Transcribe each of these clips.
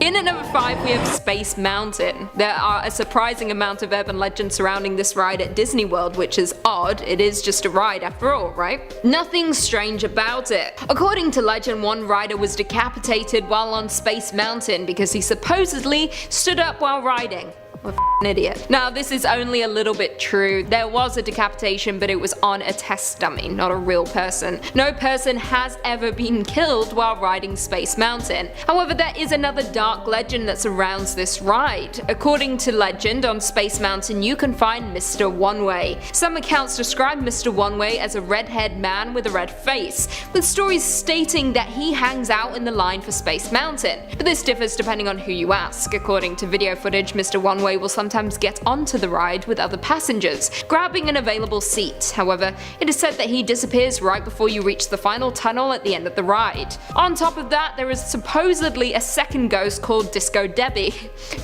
In at number 5 we have Space Mountain. There are a surprising amount of urban legends surrounding this ride at Disney World, which is odd. It is just a ride after all, right? Nothing strange about it. According to legend, one rider was decapitated while on Space Mountain because he supposedly stood up while riding. What an idiot. Now this is only a little bit true. There was a decapitation, but it was on a test dummy, not a real person. No person has ever been killed while riding Space Mountain. However, there is another dark legend that surrounds this ride. According to legend, on Space Mountain you can find Mr. One-Way. Some accounts describe Mr. One-Way as a red-haired man with a red face, with stories stating that he hangs out in the line for Space Mountain. But this differs depending on who you ask. According to video footage, Mr. One-Way will sometimes get onto the ride with other passengers, grabbing an available seat. However, it is said that he disappears right before you reach the final tunnel at the end of the ride. On top of that, there is supposedly a second ghost called Disco Debbie,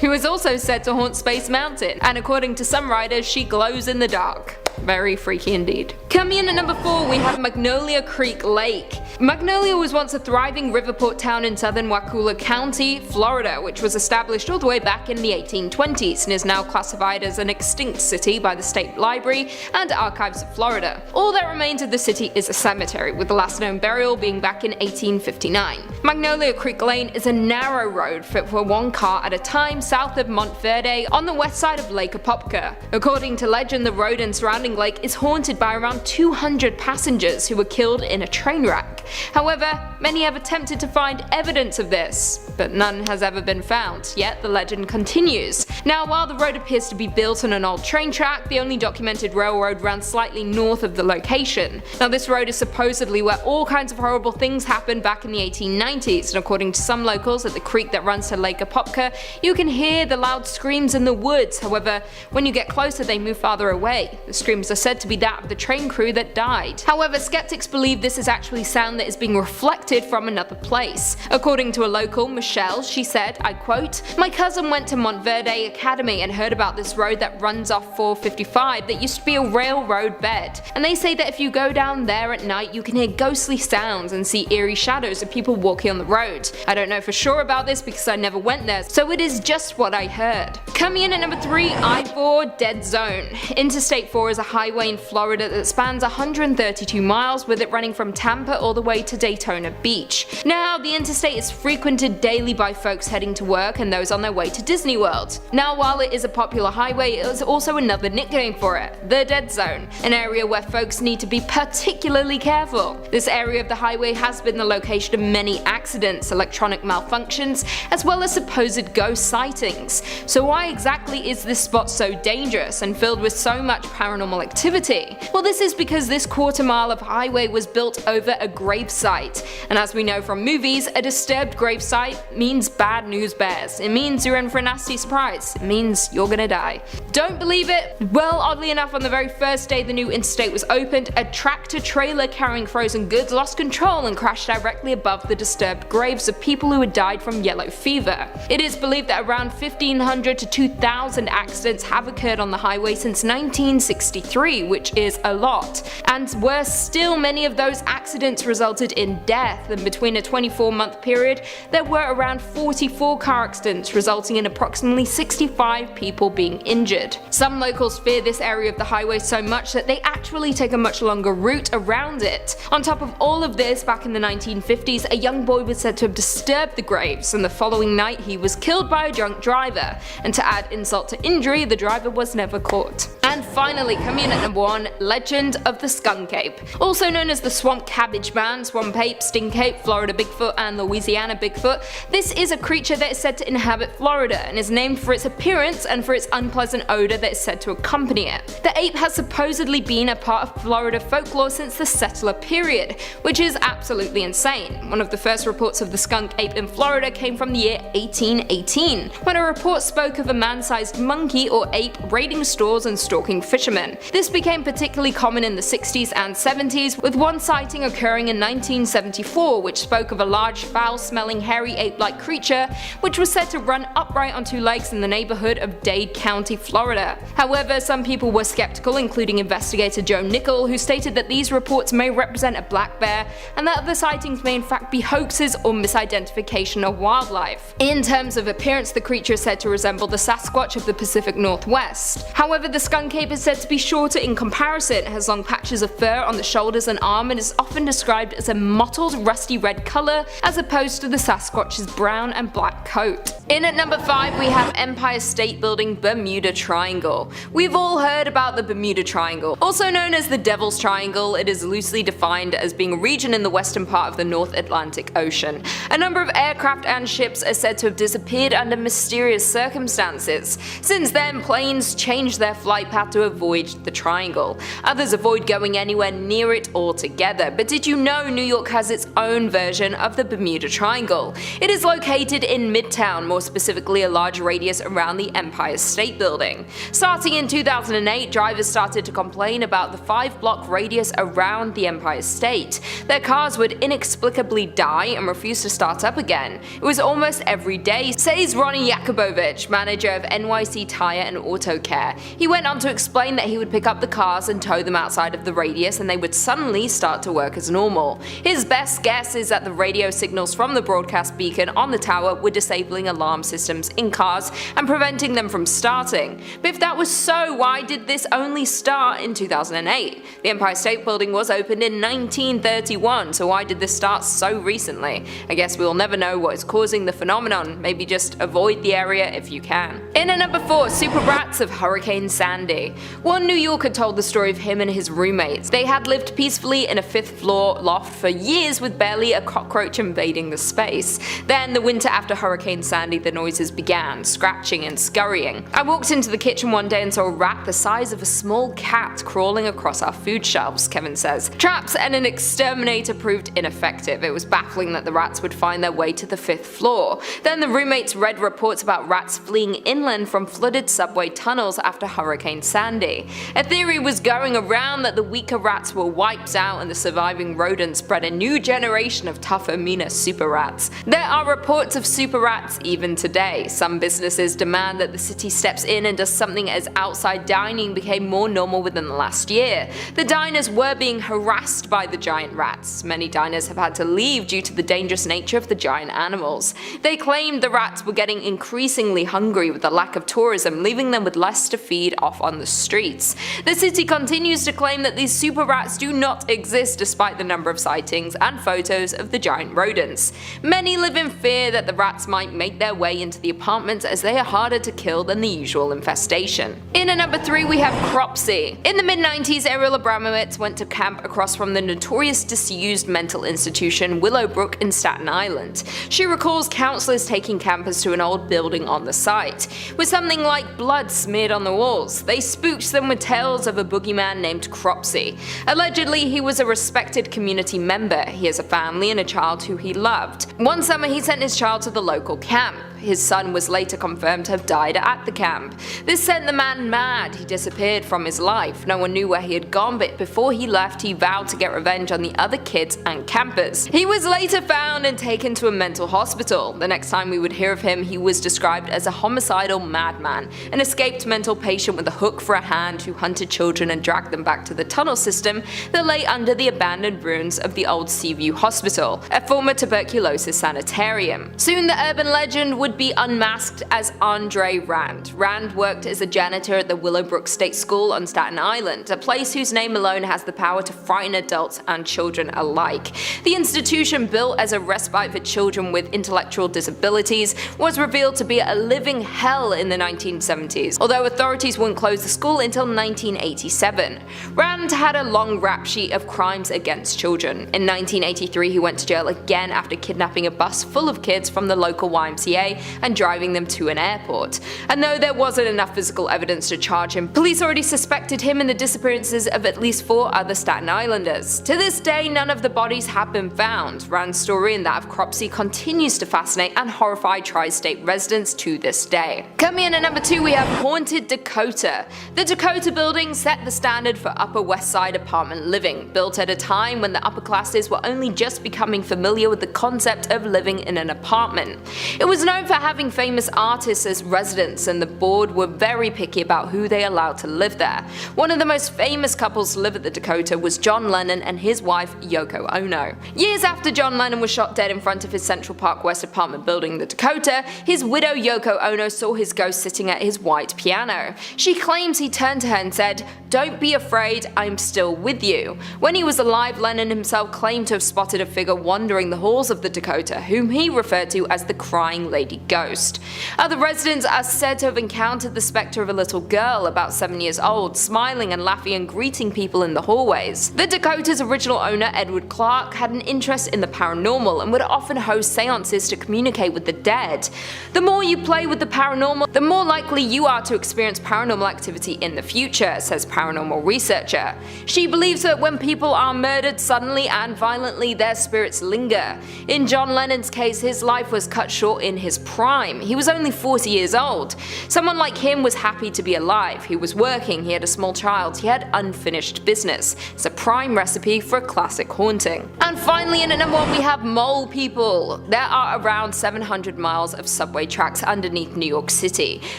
who is also said to haunt Space Mountain, and according to some riders, she glows in the dark. Very freaky indeed. Coming in at number 4 we have Magnolia Creek Lake. Magnolia was once a thriving riverport town in southern Wakulla County, Florida, which was established all the way back in the 1820s and is now classified as an extinct city by the State Library and Archives of Florida. All that remains of the city is a cemetery, with the last known burial being back in 1859. Magnolia Creek Lane is a narrow road fit for one car at a time south of Montverde on the west side of Lake Apopka. According to legend, the road and surrounding lake is haunted by around 200 passengers who were killed in a train wreck. However, many have attempted to find evidence of this, but none has ever been found, yet the legend continues. Now, while the road appears to be built on an old train track, the only documented railroad runs slightly north of the location. Now, this road is supposedly where all kinds of horrible things happened back in the 1890s, and according to some locals, at the creek that runs to Lake Apopka, you can hear the loud screams in the woods. However, when you get closer they move farther away. The screams are said to be that of the train crew that died. However, skeptics believe this is actually sound that is being reflected from another place. According to a local, Michelle, she said, I quote, "My cousin went to Montverde Academy and heard about this road that runs off 455 that used to be a railroad bed. And they say that if you go down there at night you can hear ghostly sounds and see eerie shadows of people walking on the road. I don't know for sure about this because I never went there, so it is just what I heard." Coming in at number 3, I-4 Dead Zone. Interstate 4 is a highway in Florida that spans 132 miles, with it running from Tampa all the way to Daytona Beach. Now, the interstate is frequented daily by folks heading to work and those on their way to Disney World. Now, while it is a popular highway, it is also another nickname for it, the Dead Zone, an area where folks need to be particularly careful. This area of the highway has been the location of many accidents, electronic malfunctions, as well as supposed ghost sightings. So why exactly is this spot so dangerous and filled with so much paranormal activity? Well, this is because this quarter mile of highway was built over a gravesite, and as we know from movies, a disturbed gravesite means bad news bears. It means you're in for a nasty surprise. It means you're gonna die. Don't believe it? Well, oddly enough, on the very first day the new interstate was opened, a tractor trailer carrying frozen goods lost control and crashed directly above the disturbed graves of people who had died from yellow fever. It is believed that around 1,500 to 2,000 accidents have occurred on the highway since 1963, which is a lot. And worse still, many of those accidents resulted in death, and between a 24-month period there were around 44 car accidents, resulting in approximately 65 people being injured. Some locals fear this area of the highway so much that they actually take a much longer route around it. On top of all of this, back in the 1950s, a young boy was said to have disturbed the graves, and the following night he was killed by a drunk driver, and to add insult to injury, the driver was never caught. And finally, coming in at number 1, Legend of the Skunk Ape. Also known as the Swamp Cabbage Man, Swamp Ape, Stink Ape, Florida Bigfoot, and Louisiana Bigfoot, this is a creature that is said to inhabit Florida and is named for its appearance and for its unpleasant odor that is said to accompany it. The ape has supposedly been a part of Florida folklore since the settler period, which is absolutely insane. One of the first reports of the skunk ape in Florida came from the year 1818, when a report spoke of a man-sized monkey or ape raiding stores and store stalking fishermen. This became particularly common in the 60s and 70s, with one sighting occurring in 1974 which spoke of a large foul-smelling hairy ape-like creature which was said to run upright on two legs in the neighborhood of Dade County, Florida. However, some people were skeptical, including investigator Joe Nickel, who stated that these reports may represent a black bear and that other sightings may in fact be hoaxes or misidentification of wildlife. In terms of appearance, the creature is said to resemble the Sasquatch of the Pacific Northwest. However, the skunk ape is said to be shorter in comparison. It has long patches of fur on the shoulders and arm and is often described as a mottled rusty red color as opposed to the Sasquatch's brown and black coat. In at number 5 we have Empire State Building Bermuda Triangle. We've all heard about the Bermuda Triangle. Also known as the Devil's Triangle, it is loosely defined as being a region in the western part of the North Atlantic Ocean. A number of aircraft and ships are said to have disappeared under mysterious circumstances. Since then, planes changed their flight path to avoid the triangle. Others avoid going anywhere near it altogether. But did you know New York has its own version of the Bermuda Triangle? It is located in Midtown, more specifically a large radius around the Empire State Building. Starting in 2008, drivers started to complain about the 5-block radius around the Empire State. Their cars would inexplicably die and refuse to start up again. It was almost every day, says Ronnie Yakubovich, manager of NYC Tire and Auto Care. He went on to explain that he would pick up the cars and tow them outside of the radius and they would suddenly start to work as normal. His best guess is that the radio signals from the broadcast beacon on the tower were disabling alarm systems in cars and preventing them from starting. But if that was so, why did this only start in 2008? The Empire State Building was opened in 1931, so why did this start so recently? I guess we'll never know what is causing the phenomenon. Maybe just avoid the area if you can. In at number 4, Super Rats of Hurricane Sandy. One New Yorker told the story of him and his roommates. They had lived peacefully in a 5th floor loft for years with barely a cockroach invading the space. Then, the winter after Hurricane Sandy, the noises began, scratching and scurrying. I walked into the kitchen one day and saw a rat the size of a small cat crawling across our food shelves, Kevin says. Traps and an exterminator proved ineffective. It was baffling that the rats would find their way to the 5th floor. Then the roommates read reports about rats fleeing inland from flooded subway tunnels after Hurricane Sandy. A theory was going around that the weaker rats were wiped out and the surviving rodents bred a new generation of tougher, meaner super rats. There are reports of super rats even today. Some businesses demand that the city steps in and does something as outside dining became more normal within the last year. The diners were being harassed by the giant rats. Many diners have had to leave due to the dangerous nature of the giant animals. They claimed the rats were getting increasingly hungry with the lack of tourism, leaving them with less to feed off on the streets. The city continues to claim that these super rats do not exist despite the number of sightings and photos of the giant rodents. Many live in fear that the rats might make their way into the apartments as they are harder to kill than the usual infestation. In at number 3 we have Cropsey. In the mid-90s, Ariel Abramowitz went to camp across from the notorious disused mental institution Willowbrook in Staten Island. She recalls counselors taking campers to an old building on the site, with something like blood smeared on the walls. They spooked them with tales of a boogeyman named Cropsey. Allegedly, he was a respected community member. He has a family and a child who he loved. One summer, he sent his child to the local camp. His son was later confirmed to have died at the camp. This sent the man mad. He disappeared from his life. No one knew where he had gone, but before he left, he vowed to get revenge on the other kids and campers. He was later found and taken to a mental hospital. The next time we would hear of him, he was described as a homicidal madman, an escaped mental patient with a hook for a hand who hunted children and dragged them back to the tunnel system that lay under the abandoned ruins of the old Seaview Hospital, a former tuberculosis sanitarium. Soon the urban legend would be unmasked as Andre Rand. Rand worked as a janitor at the Willowbrook State School on Staten Island, a place whose name alone has the power to frighten adults and children alike. The institution, built as a respite for children with intellectual disabilities, was revealed to be a living hell in the 1970s, although authorities wouldn't close the school until 1987. Rand had a long rap sheet of crimes against children. In 1983, he went to jail again after kidnapping a bus full of kids from the local YMCA and driving them to an airport. And though there wasn't enough physical evidence to charge him, police already suspected him in the disappearances of at least 4 other Staten Islanders. To this day, none of the bodies have been found. Rand's story and that of Cropsey continues to fascinate and horrify tri-state residents to this day. Coming in at number 2 we have Haunted Dakota. The Dakota building set the standard for Upper West Side apartment living, built at a time when the upper classes were only just becoming familiar with the concept of living in an apartment. It was known for having famous artists as residents, and the board were very picky about who they allowed to live there. One of the most famous couples to live at the Dakota was John Lennon and his wife Yoko Ono. Years after John Lennon was shot dead in front of his Central Park West apartment building, the Dakota, his widow Yoko Ono saw his ghost sitting at his white piano. She claims he turned to her and said, "Don't be afraid, I'm still with you." When he was alive, Lennon himself claimed to have spotted a figure wandering the halls of the Dakota, whom he referred to as the Crying Lady Ghost. Other residents are said to have encountered the spectre of a little girl about 7 years old, smiling and laughing and greeting people in the hallways. The Dakota's original owner, Edward Clark, had an interest in the paranormal and would often host seances to communicate with the dead. The more you play with the paranormal, the more likely you are to experience paranormal activity in the future, says paranormal researcher. She believes that when people are murdered suddenly and violently, their spirits linger. In John Lennon's case, his life was cut short in his prime. He was only 40 years old. Someone like him was happy to be alive. He was working, he had a small child, he had unfinished business. It's a prime recipe for a classic haunting. And finally, in at number 1, we have mole people. There are around 700 miles of subway tracks underneath New York City.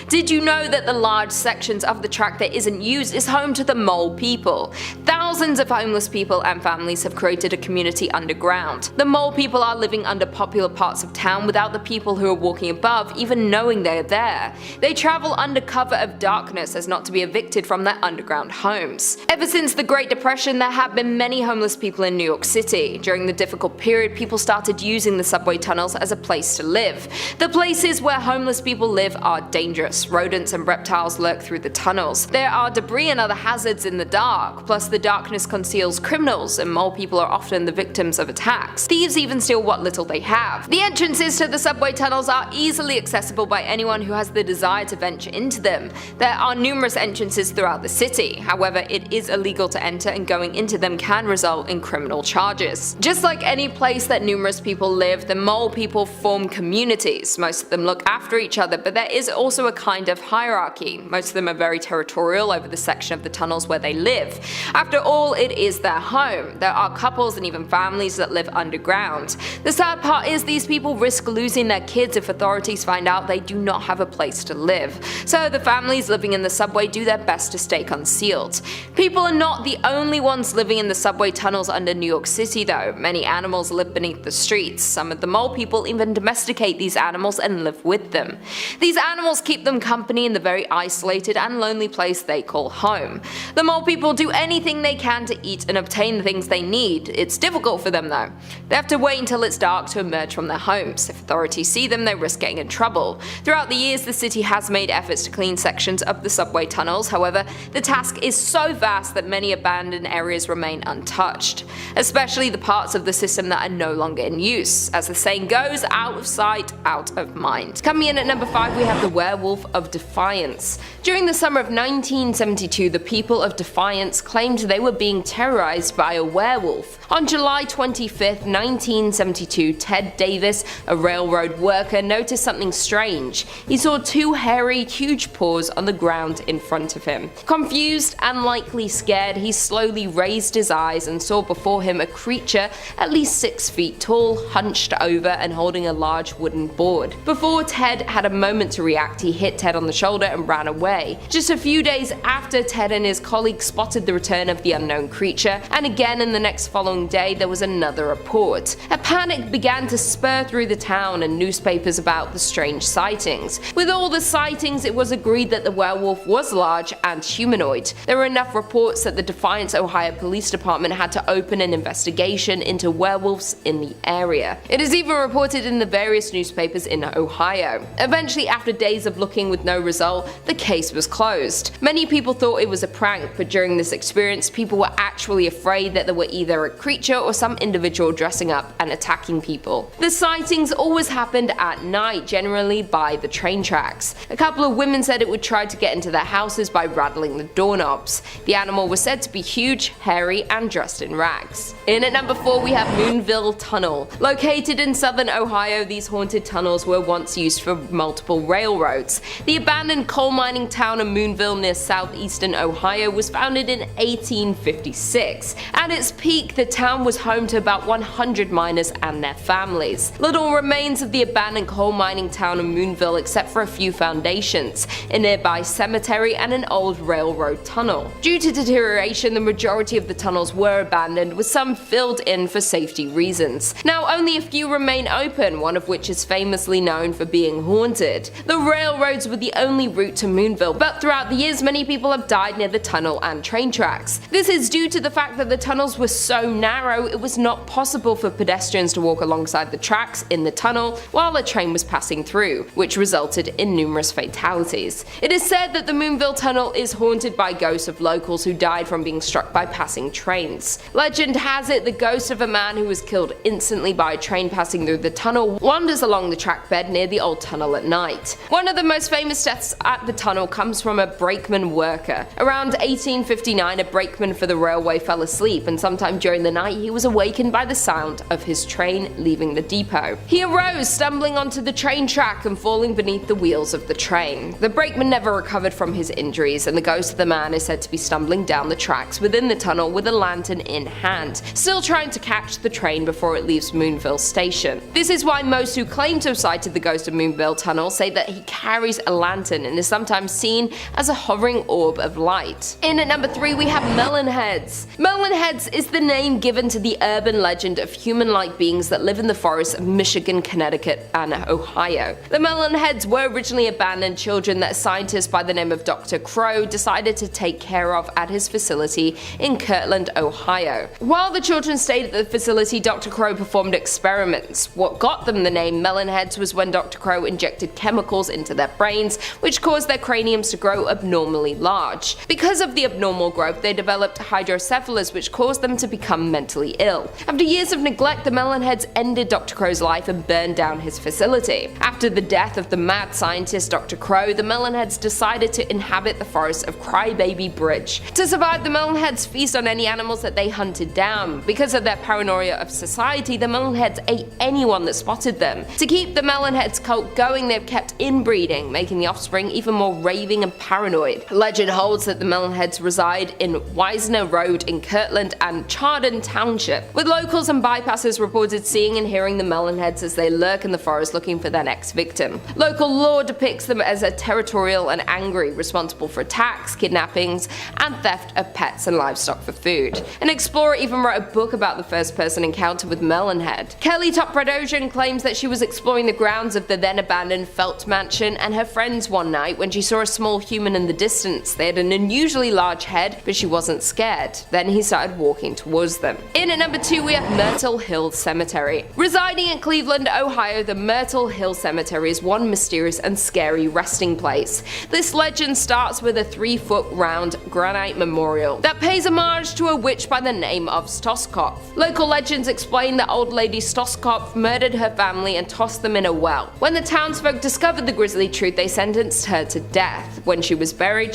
Did you know that the large sections of the track that isn't used is home to the mole people? Thousands of homeless people and families have created a community underground. The mole people are living under popular parts of town without the people who are walking above even knowing they're there. They travel under cover of darkness as not to be evicted from their underground homes. Ever since the Great Depression, there have been many homeless people in New York City. During the difficult period, people started using the subway tunnels as a place to live. The places where homeless people live are dangerous. Rodents and reptiles lurk through the tunnels. There are debris and other hazards in the dark, plus the darkness conceals criminals, and mole people are often the victims of attacks. Thieves even steal what little they have. The entrances to the subway tunnels are easily accessible by anyone who has the desire to venture into them. There are numerous entrances throughout the city. However, it is illegal to enter, and going into them can result in criminal charges. Just like any place that numerous people live, the mole people form communities. Most of them look after each other, but there is also a kind of hierarchy. Most of them are very territorial over the section of the tunnels where they live. After all, it is their home. There are couples and even families that live underground. The sad part is these people risk losing their kids if authorities find out they do not have a place to live. So the families living in the subway do their best to stay concealed. People are not the only ones living in the subway tunnels under New York City though. Many animals live beneath the streets. Some of the mole people even domesticate these animals and live with them. These animals keep them company in the very isolated and lonely place they call home. The mole people do anything they can to eat and obtain the things they need. It's difficult for them though. They have to wait until it's dark to emerge from their homes. If authorities see them, they risk getting in trouble. Throughout the years, the city has made efforts to clean sections of the subway tunnels. However, the task is so vast that many abandoned areas remain untouched, especially the parts of the system that are no longer in use. As the saying goes, out of sight, out of mind. Coming in at number 5, we have the Werewolf of Defiance. During the summer of 1972, the people of Defiance claimed they were being terrorized by a werewolf. On July 25, 1972, Ted Davis, a railroad worker, noticed something strange. He saw 2 hairy, huge paws on the ground in front of him. Confused and likely scared, he slowly raised his eyes and saw before him a creature at least 6 feet tall, hunched over and holding a large wooden board. Before Ted had a moment to react, he hit Ted on the shoulder and ran away. Just a few days after, Ted and his colleagues spotted the return of the unknown creature, and again in the next following day there was another report. A panic began to spur through the town and newspapers about the strange sightings. With all the sightings, it was agreed that the werewolf was large and humanoid. There were enough reports that the Defiance, Ohio Police Department had to open an investigation into werewolves in the area. It is even reported in the various newspapers in Ohio. Eventually, after days of looking with no result, the case was closed. Many people thought it was a prank, but during this experience, people were actually afraid that there were either a creature or some individual dressing up and attacking people. The sightings always happened at night, generally by the train tracks. A couple of women said it would try to get into their houses by rattling the doorknobs. The animal was said to be huge, hairy, and dressed in rags. In at number 4, we have Moonville Tunnel. Located in southern Ohio, these haunted tunnels were once used for multiple railroads. The abandoned coal mining town of Moonville Moonville near southeastern Ohio was founded in 1856. At its peak, the town was home to about 100 miners and their families. Little remains of the abandoned coal mining town of Moonville except for a few foundations, a nearby cemetery, and an old railroad tunnel. Due to deterioration, the majority of the tunnels were abandoned, with some filled in for safety reasons. Now only a few remain open, one of which is famously known for being haunted. The railroads were the only route to Moonville, but throughout the years many people have died near the tunnel and train tracks. This is due to the fact that the tunnels were so narrow it was not possible for pedestrians to walk alongside the tracks in the tunnel while a train was passing through, which resulted in numerous fatalities. It is said that the Moonville Tunnel is haunted by ghosts of locals who died from being struck by passing trains. Legend has it the ghost of a man who was killed instantly by a train passing through the tunnel wanders along the track bed near the old tunnel at night. One of the most famous deaths at the tunnel comes from a brakeman worker. Around 1859, a brakeman for the railway fell asleep, and sometime during the night he was awakened by the sound of his train leaving the depot. He arose, stumbling onto the train track and falling beneath the wheels of the train. The brakeman never recovered from his injuries, and the ghost of the man is said to be stumbling down the tracks within the tunnel with a lantern in hand, still trying to catch the train before it leaves Moonville Station. This is why most who claim to have sighted the ghost of Moonville Tunnel say that he carries a lantern and is sometimes seen as a hovering orb of light. In at number 3 we have Melon Heads. Melon Heads is the name given to the urban legend of human-like beings that live in the forests of Michigan, Connecticut, and Ohio. The Melon Heads were originally abandoned children that a scientist by the name of Dr. Crow decided to take care of at his facility in Kirtland, Ohio. While the children stayed at the facility, Dr. Crow performed experiments. What got them the name Melon Heads was when Dr. Crow injected chemicals into their brains, which caused their craniums to grow abnormally large. Because of the abnormal growth, they developed hydrocephalus, which caused them to become mentally ill. After years of neglect, the Melon Heads ended Dr. Crow's life and burned down his facility. After the death of the mad scientist Dr. Crow, the Melon Heads decided to inhabit the forests of Crybaby Bridge. To survive, the Melon Heads feast on any animals that they hunted down. Because of their paranoia of society, the Melon Heads ate anyone that spotted them. To keep the Melon Heads cult going, they've kept inbreeding, making the offspring even more raving and paranoid. Legend holds that the Melon Heads reside in Wisner Road in Kirtland and Chardon Township, with locals and bypassers reported seeing and hearing the Melon Heads as they lurk in the forest looking for their next victim. Local lore depicts them as a territorial and angry, responsible for attacks, kidnappings, and theft of pets and livestock for food. An explorer even wrote a book about the first person encounter with Melon Head. Kelly Topradosian claims that she was exploring the grounds of the then abandoned Felt Mansion and her friends one night when she saw a small human in the distance. They had an unusually large head, but she wasn't scared. Then he started walking towards them. In at number 2 we have Myrtle Hill Cemetery. Residing in Cleveland, Ohio, the Myrtle Hill Cemetery is one mysterious and scary resting place. This legend starts with a 3-foot round granite memorial that pays homage to a witch by the name of Stoskopf. Local legends explain that old lady Stoskopf murdered her family and tossed them in a well. When the townsfolk discovered the grisly truth, they sentenced her to death. When she was buried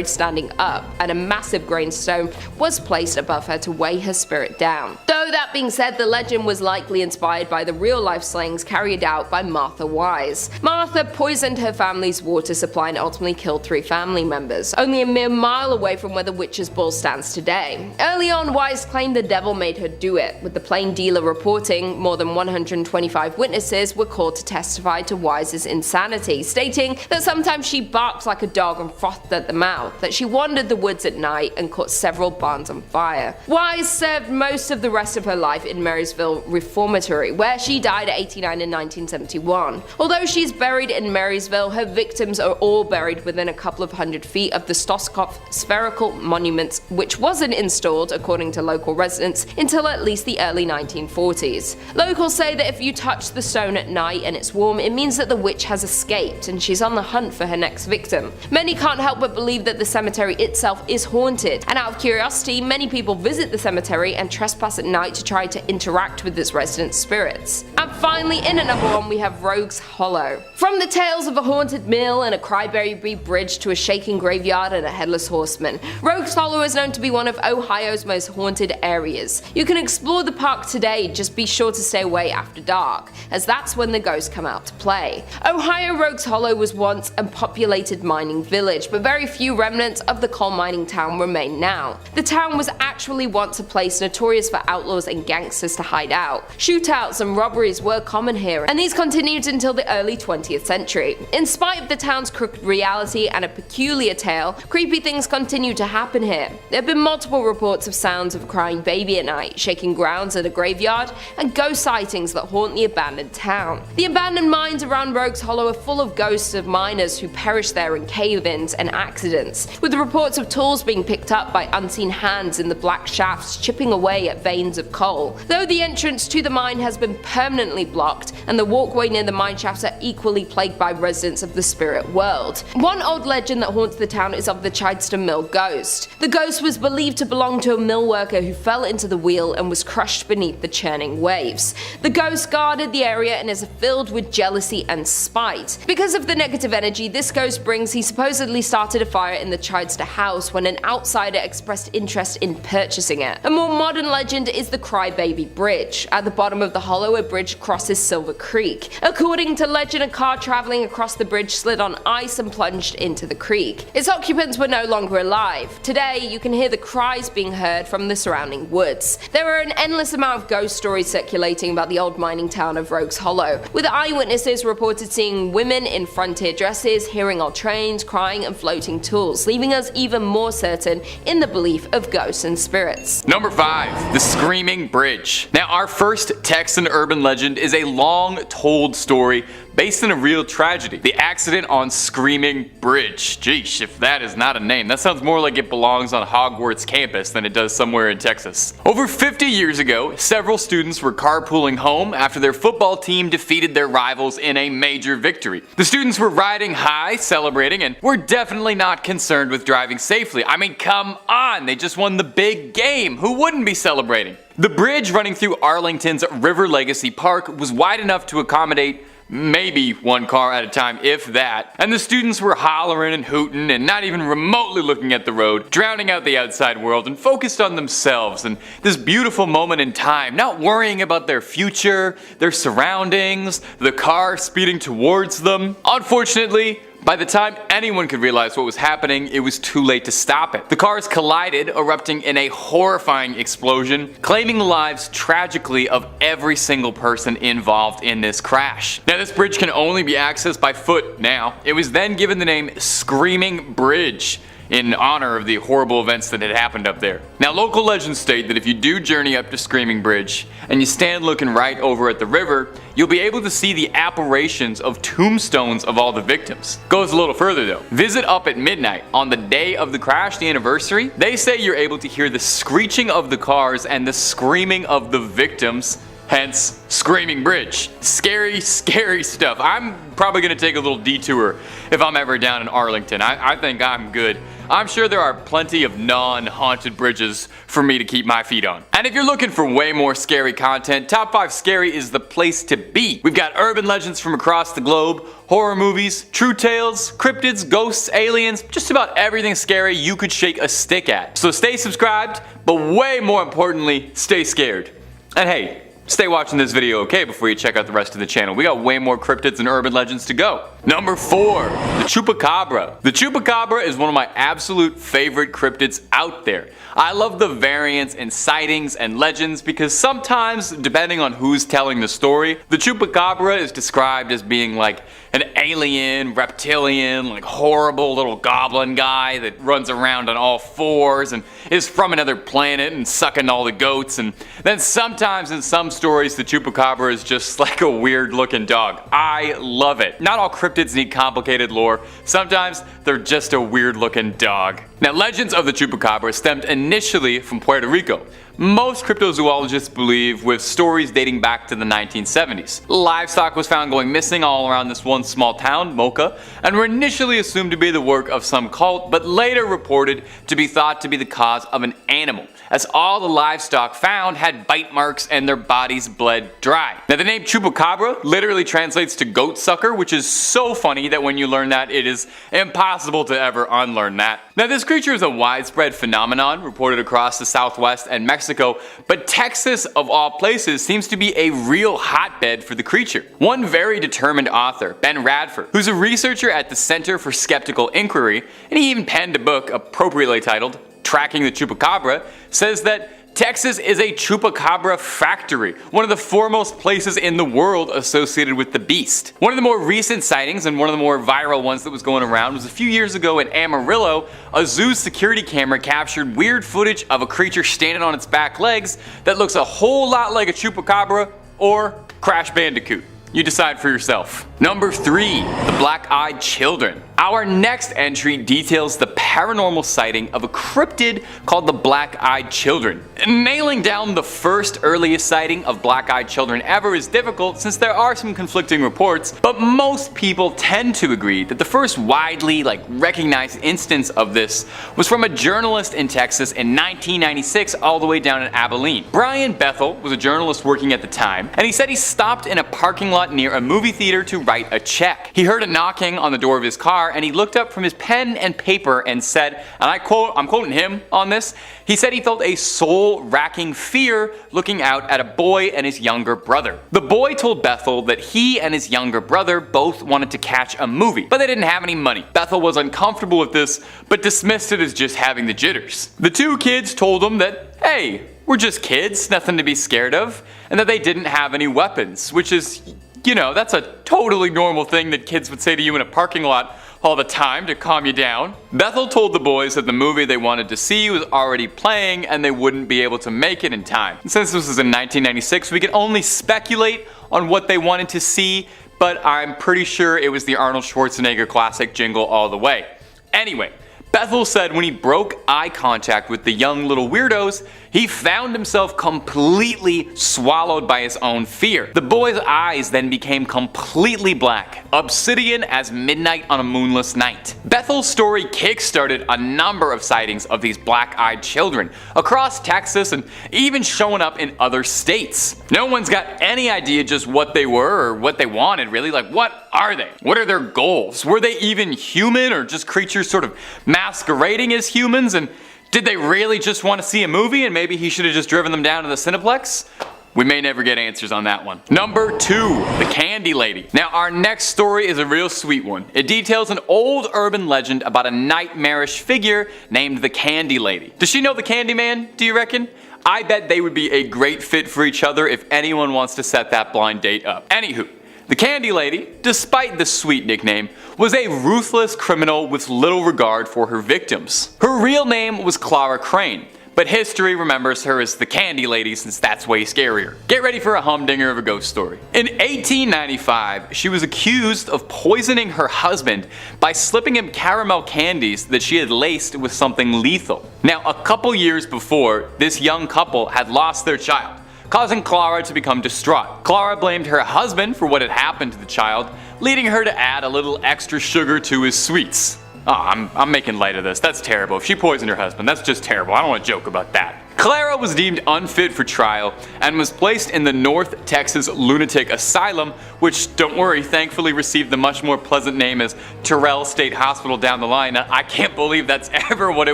standing up, and a massive gravestone was placed above her to weigh her spirit down. Though that being said, the legend was likely inspired by the real-life slayings carried out by Martha Wise. Martha poisoned her family's water supply and ultimately killed 3 family members, only a mere mile away from where the witch's ball stands today. Early on, Wise claimed the devil made her do it, with the Plain Dealer reporting more than 125 witnesses were called to testify to Wise's insanity, stating that sometimes she barked like a dog and frothed at the mouth, that she wandered the woods at night and caught several barns on fire. Wise served most of the rest of her life in Marysville Reformatory, where she died at 89 in 1971. Although she's buried in Marysville, her victims are all buried within a couple of hundred feet of the Stoskopf spherical monument, which wasn't installed, according to local residents, until at least the early 1940s. Locals say that if you touch the stone at night and it's warm, it means that the witch has escaped and she's on the hunt for her next victim. Many can't help but believe that the cemetery itself is haunted, and out of curiosity, many people visit the cemetery and trespass at night to try to interact with its residents' spirits. And finally, in at number 1 we have Rogue's Hollow. From the tales of a haunted mill and a Crybaby Bridge to a shaking graveyard and a headless horseman, Rogue's Hollow is known to be one of Ohio's most haunted areas. You can explore the park today, just be sure to stay away after dark, as that's when the ghosts come out to play. Ohio Rogue's Hollow was once a populated mining mining village, but very few remnants of the coal mining town remain now. The town was actually once a place notorious for outlaws and gangsters to hide out. Shootouts and robberies were common here, and these continued until the early 20th century. In spite of the town's crooked reality and a peculiar tale, creepy things continue to happen here. There have been multiple reports of sounds of a crying baby at night, shaking grounds at a graveyard, and ghost sightings that haunt the abandoned town. The abandoned mines around Rogues Hollow are full of ghosts of miners who perished there in cave-ins and accidents, with reports of tools being picked up by unseen hands in the black shafts chipping away at veins of coal. Though the entrance to the mine has been permanently blocked, and the walkway near the mine shafts are equally plagued by residents of the spirit world. One old legend that haunts the town is of the Chideston Mill ghost. The ghost was believed to belong to a mill worker who fell into the wheel and was crushed beneath the churning waves. The ghost guarded the area and is filled with jealousy and spite. Because of the negative energy this ghost brings, he supposedly started a fire in the Chideston house when an outsider expressed interest in purchasing it. A more modern legend is the Crybaby Bridge. At the bottom of the hollow, a bridge crosses Silver Creek. According to legend, a car traveling across the bridge slid on ice and plunged into the creek. Its occupants were no longer alive. Today, you can hear the cries being heard from the surrounding woods. There are an endless amount of ghost stories circulating about the old mining town of Rogues Hollow, with eyewitnesses reported seeing women in frontier dresses, hearing old trains, crying and floating tools, leaving us even more certain in the belief of ghosts and spirits. Number 5. The Screaming Bridge. Now, our first Texan urban legend is a long-told story based on a real tragedy, the accident on Screaming Bridge. Geesh, if that is not a name, that sounds more like it belongs on Hogwarts campus than it does somewhere in Texas. Over 50 years ago, several students were carpooling home after their football team defeated their rivals in a major victory. The students were riding high, celebrating, and were definitely not concerned with driving safely. I mean, come on, they just won the big game. Who wouldn't be celebrating? The bridge running through Arlington's River Legacy Park was wide enough to accommodate maybe one car at a time, if that, and the students were hollering and hooting and not even remotely looking at the road, drowning out the outside world and focused on themselves and this beautiful moment in time, not worrying about their future, their surroundings, the car speeding towards them. Unfortunately, by the time anyone could realize what was happening, it was too late to stop it. The cars collided, erupting in a horrifying explosion, claiming the lives tragically of every single person involved in this crash. Now, this bridge can only be accessed by foot now. It was then given the name Screaming Bridge, in honor of the horrible events that had happened up there. Now, local legends state that if you do journey up to Screaming Bridge and you stand looking right over at the river, you'll be able to see the apparitions of tombstones of all the victims. Goes a little further though. Visit up at midnight on the day of the crash, the anniversary. They say you're able to hear the screeching of the cars and the screaming of the victims. Hence, Screaming Bridge. Scary, scary stuff. I'm probably gonna take a little detour if I'm ever down in Arlington. I think I'm good. I'm sure there are plenty of non-haunted bridges for me to keep my feet on. And if you're looking for way more scary content, Top 5 Scary is the place to be. We've got urban legends from across the globe, horror movies, true tales, cryptids, ghosts, aliens, just about everything scary you could shake a stick at. So stay subscribed, but way more importantly, stay scared. And hey, stay watching this video, okay, before you check out the rest of the channel. We got way more cryptids and urban legends to go. Number 4, the Chupacabra. The Chupacabra is one of my absolute favorite cryptids out there. I love the variants and sightings and legends because sometimes, depending on who's telling the story, the Chupacabra is described as being like an alien, reptilian, like horrible little goblin guy that runs around on all fours and is from another planet and sucking all the goats. And then sometimes in some stories the Chupacabra is just like a weird looking dog. I love it. Not all cryptids need complicated lore. Sometimes they're just a weird looking dog. Now, legends of the Chupacabra stemmed initially from Puerto Rico. Most cryptozoologists believe with stories dating back to the 1970s. Livestock was found going missing all around this one small town, Mocha, and were initially assumed to be the work of some cult, but later reported to be thought to be the cause of an animal, as all the livestock found had bite marks and their bodies bled dry. Now, the name Chupacabra literally translates to goat sucker, which is so funny that when you learn that, it is impossible to ever unlearn that. Now, this creature is a widespread phenomenon reported across the Southwest and Mexico, but Texas, of all places, seems to be a real hotbed for the creature. One very determined author, Ben Radford, who's a researcher at the Center for Skeptical Inquiry, and he even penned a book appropriately titled Tracking the Chupacabra, says that Texas is a Chupacabra factory, one of the foremost places in the world associated with the beast. One of the more recent sightings, and one of the more viral ones that was going around, was a few years ago in Amarillo. A zoo's security camera captured weird footage of a creature standing on its back legs that looks a whole lot like a Chupacabra or Crash Bandicoot. You decide for yourself. Number 3. The Blackeyed Children. Our next entry details the paranormal sighting of a cryptid called the Blackeyed Children. Nailing down the first earliest sighting of Blackeyed Children ever is difficult since there are some conflicting reports, but most people tend to agree that the first widely recognized instance of this was from a journalist in Texas in 1996 all the way down in Abilene. Brian Bethel was a journalist working at the time, and he said he stopped in a parking lot near a movie theater to write a check. He heard a knocking on the door of his car, and he looked up from his pen and paper and said, and I quote, I'm quoting him on this, he said he felt a soul-racking fear looking out at a boy and his younger brother. The boy told Bethel that he and his younger brother both wanted to catch a movie, but they didn't have any money. Bethel was uncomfortable with this, but dismissed it as just having the jitters. The two kids told him that, hey, we're just kids, nothing to be scared of, and that they didn't have any weapons, which is, you know, that's a totally normal thing that kids would say to you in a parking lot all the time to calm you down. Bethel told the boys that the movie they wanted to see was already playing and they wouldn't be able to make it in time. And since this was in 1996, we can only speculate on what they wanted to see, but I'm pretty sure it was the Arnold Schwarzenegger classic Jingle All the Way. Anyway, Bethel said when he broke eye contact with the young little weirdos, he found himself completely swallowed by his own fear. The boy's eyes then became completely black, obsidian as midnight on a moonless night. Bethel's story kickstarted a number of sightings of these black-eyed children across Texas and even showing up in other states. No one's got any idea just what they were or what they wanted really. Like, what are they? What are their goals? Were they even human or just creatures sort of masquerading as humans? And did they really just want to see a movie and maybe he should have just driven them down to the Cineplex? We may never get answers on that one. Number 2, the Candy Lady. Now our next story is a real sweet one. It details an old urban legend about a nightmarish figure named the Candy Lady. Does she know the Candy Man, do you reckon? I bet they would be a great fit for each other if anyone wants to set that blind date up. Anywho, the Candy Lady, despite the sweet nickname, was a ruthless criminal with little regard for her victims. Her real name was Clara Crane, but history remembers her as the Candy Lady since that's way scarier. Get ready for a humdinger of a ghost story. In 1895, she was accused of poisoning her husband by slipping him caramel candies that she had laced with something lethal. Now, a couple years before, this young couple had lost their child, causing Clara to become distraught. Clara blamed her husband for what had happened to the child, leading her to add a little extra sugar to his sweets. Oh, I'm making light of this. That's terrible. If she poisoned her husband, that's just terrible. I don't want to joke about that. Clara was deemed unfit for trial and was placed in the North Texas Lunatic Asylum, which, don't worry, thankfully received the much more pleasant name as Terrell State Hospital down the line. I can't believe that's ever what it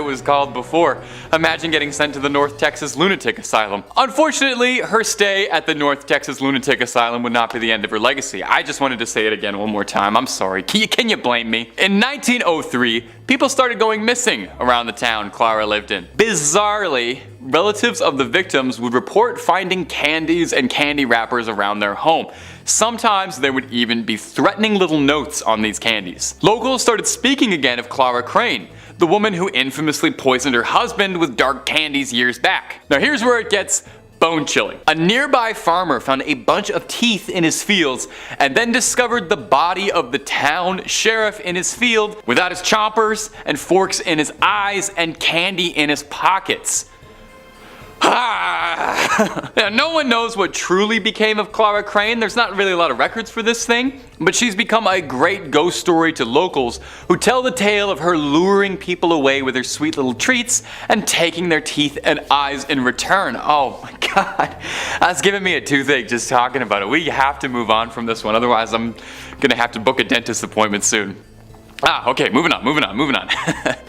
was called before. Imagine getting sent to the North Texas Lunatic Asylum. Unfortunately, her stay at the North Texas Lunatic Asylum would not be the end of her legacy. I just wanted to say it again one more time. I'm sorry. Can you blame me? In 1903, people started going missing around the town Clara lived in. Bizarrely, relatives of the victims would report finding candies and candy wrappers around their home. Sometimes there would even be threatening little notes on these candies. Locals started speaking again of Clara Crane, the woman who infamously poisoned her husband with dark candies years back. Now here's where it gets bone-chilling. A nearby farmer found a bunch of teeth in his fields and then discovered the body of the town sheriff in his field without his choppers and forks in his eyes and candy in his pockets. Now, no one knows what truly became of Clara Crane. There's not really a lot of records for this thing, but she's become a great ghost story to locals who tell the tale of her luring people away with her sweet little treats and taking their teeth and eyes in return. Oh my god, that's giving me a toothache just talking about it. We have to move on from this one, otherwise I'm gonna have to book a dentist appointment soon. Okay, moving on.